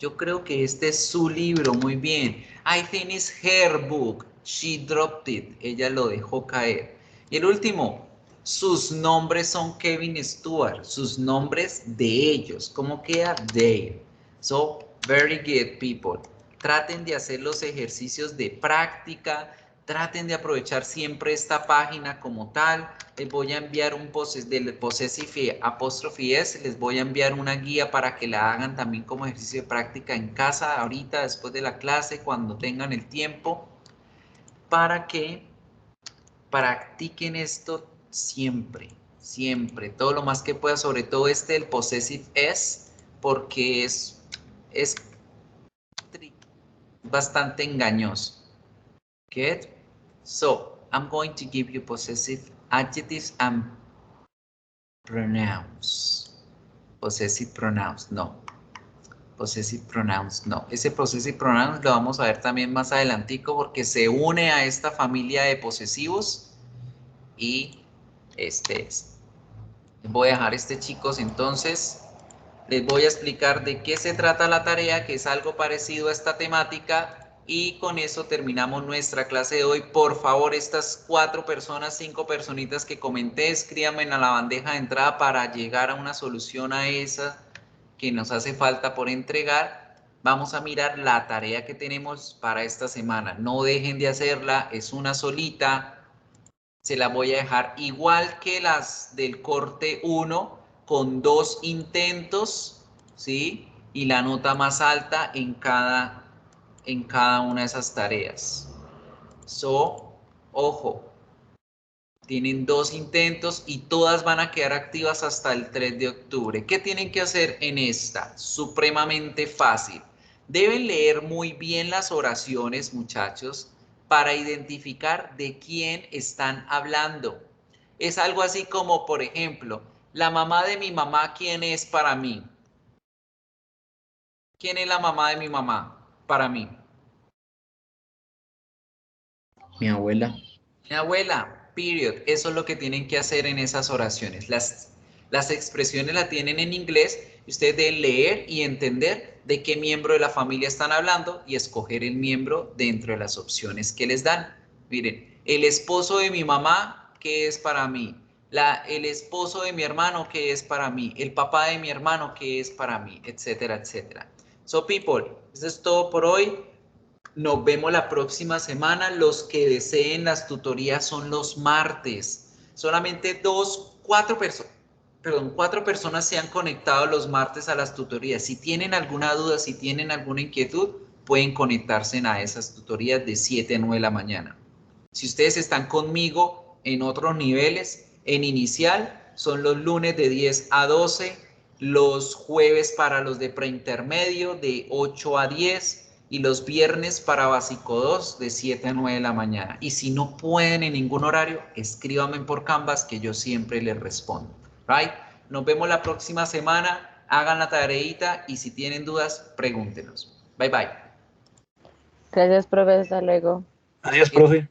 Speaker 1: Yo creo que este es su libro. Muy bien. I think it's her book. She dropped it. Ella lo dejó caer. Y el último. Sus nombres son Kevin Stewart. Sus nombres de ellos. ¿Cómo queda? They. So, very good, people. Traten de hacer los ejercicios de práctica. Traten de aprovechar siempre esta página como tal. Les voy a enviar un del possessive apóstrofe s. Les voy a enviar una guía para que la hagan también como ejercicio de práctica en casa ahorita, después de la clase, cuando tengan el tiempo, para que practiquen esto siempre, siempre, todo lo más que pueda, sobre todo el possessive s, porque es bastante engañoso. Good? So, I'm going to give you possessive adjectives and pronouns. Possessive pronouns, no. Possessive pronouns, no. Ese possessive pronouns lo vamos a ver también más adelantico porque se une a esta familia de posesivos y este es. Les voy a dejar chicos, entonces les voy a explicar de qué se trata la tarea, que es algo parecido a esta temática, y con eso terminamos nuestra clase de hoy. Por favor, estas 4 personas, 5 personitas que comenté, escríbanme a la bandeja de entrada para llegar a una solución a esa que nos hace falta por entregar. Vamos a mirar la tarea que tenemos para esta semana. No dejen de hacerla, es una solita. Se la voy a dejar igual que las del corte 1, con 2 intentos, ¿sí? Y la nota más alta en cada una de esas tareas. So, ojo, tienen 2 intentos y todas van a quedar activas hasta el 3 de octubre. ¿Qué tienen que hacer en esta? Supremamente fácil. Deben leer muy bien las oraciones, muchachos, para identificar de quién están hablando. Es algo así como, por ejemplo, la mamá de mi mamá, ¿quién es para mí? ¿Quién es la mamá de mi mamá para mí?
Speaker 2: Mi abuela.
Speaker 1: Mi abuela, period. Eso es lo que tienen que hacer en esas oraciones. Las expresiones las tienen en inglés y ustedes deben leer y entender de qué miembro de la familia están hablando y escoger el miembro dentro de las opciones que les dan. Miren, el esposo de mi mamá, ¿qué es para mí? El esposo de mi hermano, ¿qué es para mí? El papá de mi hermano, ¿qué es para mí? Etcétera, etcétera. So, people, eso es todo por hoy. Nos vemos la próxima semana. Los que deseen las tutorías son los martes. Solamente 4 personas se han conectado los martes a las tutorías. Si tienen alguna duda, si tienen alguna inquietud, pueden conectarse a esas tutorías de 7 a 9 de la mañana. Si ustedes están conmigo en otros niveles, en inicial, son los lunes de 10 a 12, los jueves para los de preintermedio de 8 a 10, y los viernes para básico 2 de 7 a 9 de la mañana. Y si no pueden en ningún horario, escríbanme por Canvas que yo siempre les respondo. Right? Nos vemos la próxima semana. Hagan la tareita y si tienen dudas, pregúntenos. Bye, bye.
Speaker 6: Gracias, profe. Hasta luego.
Speaker 5: Adiós, profe.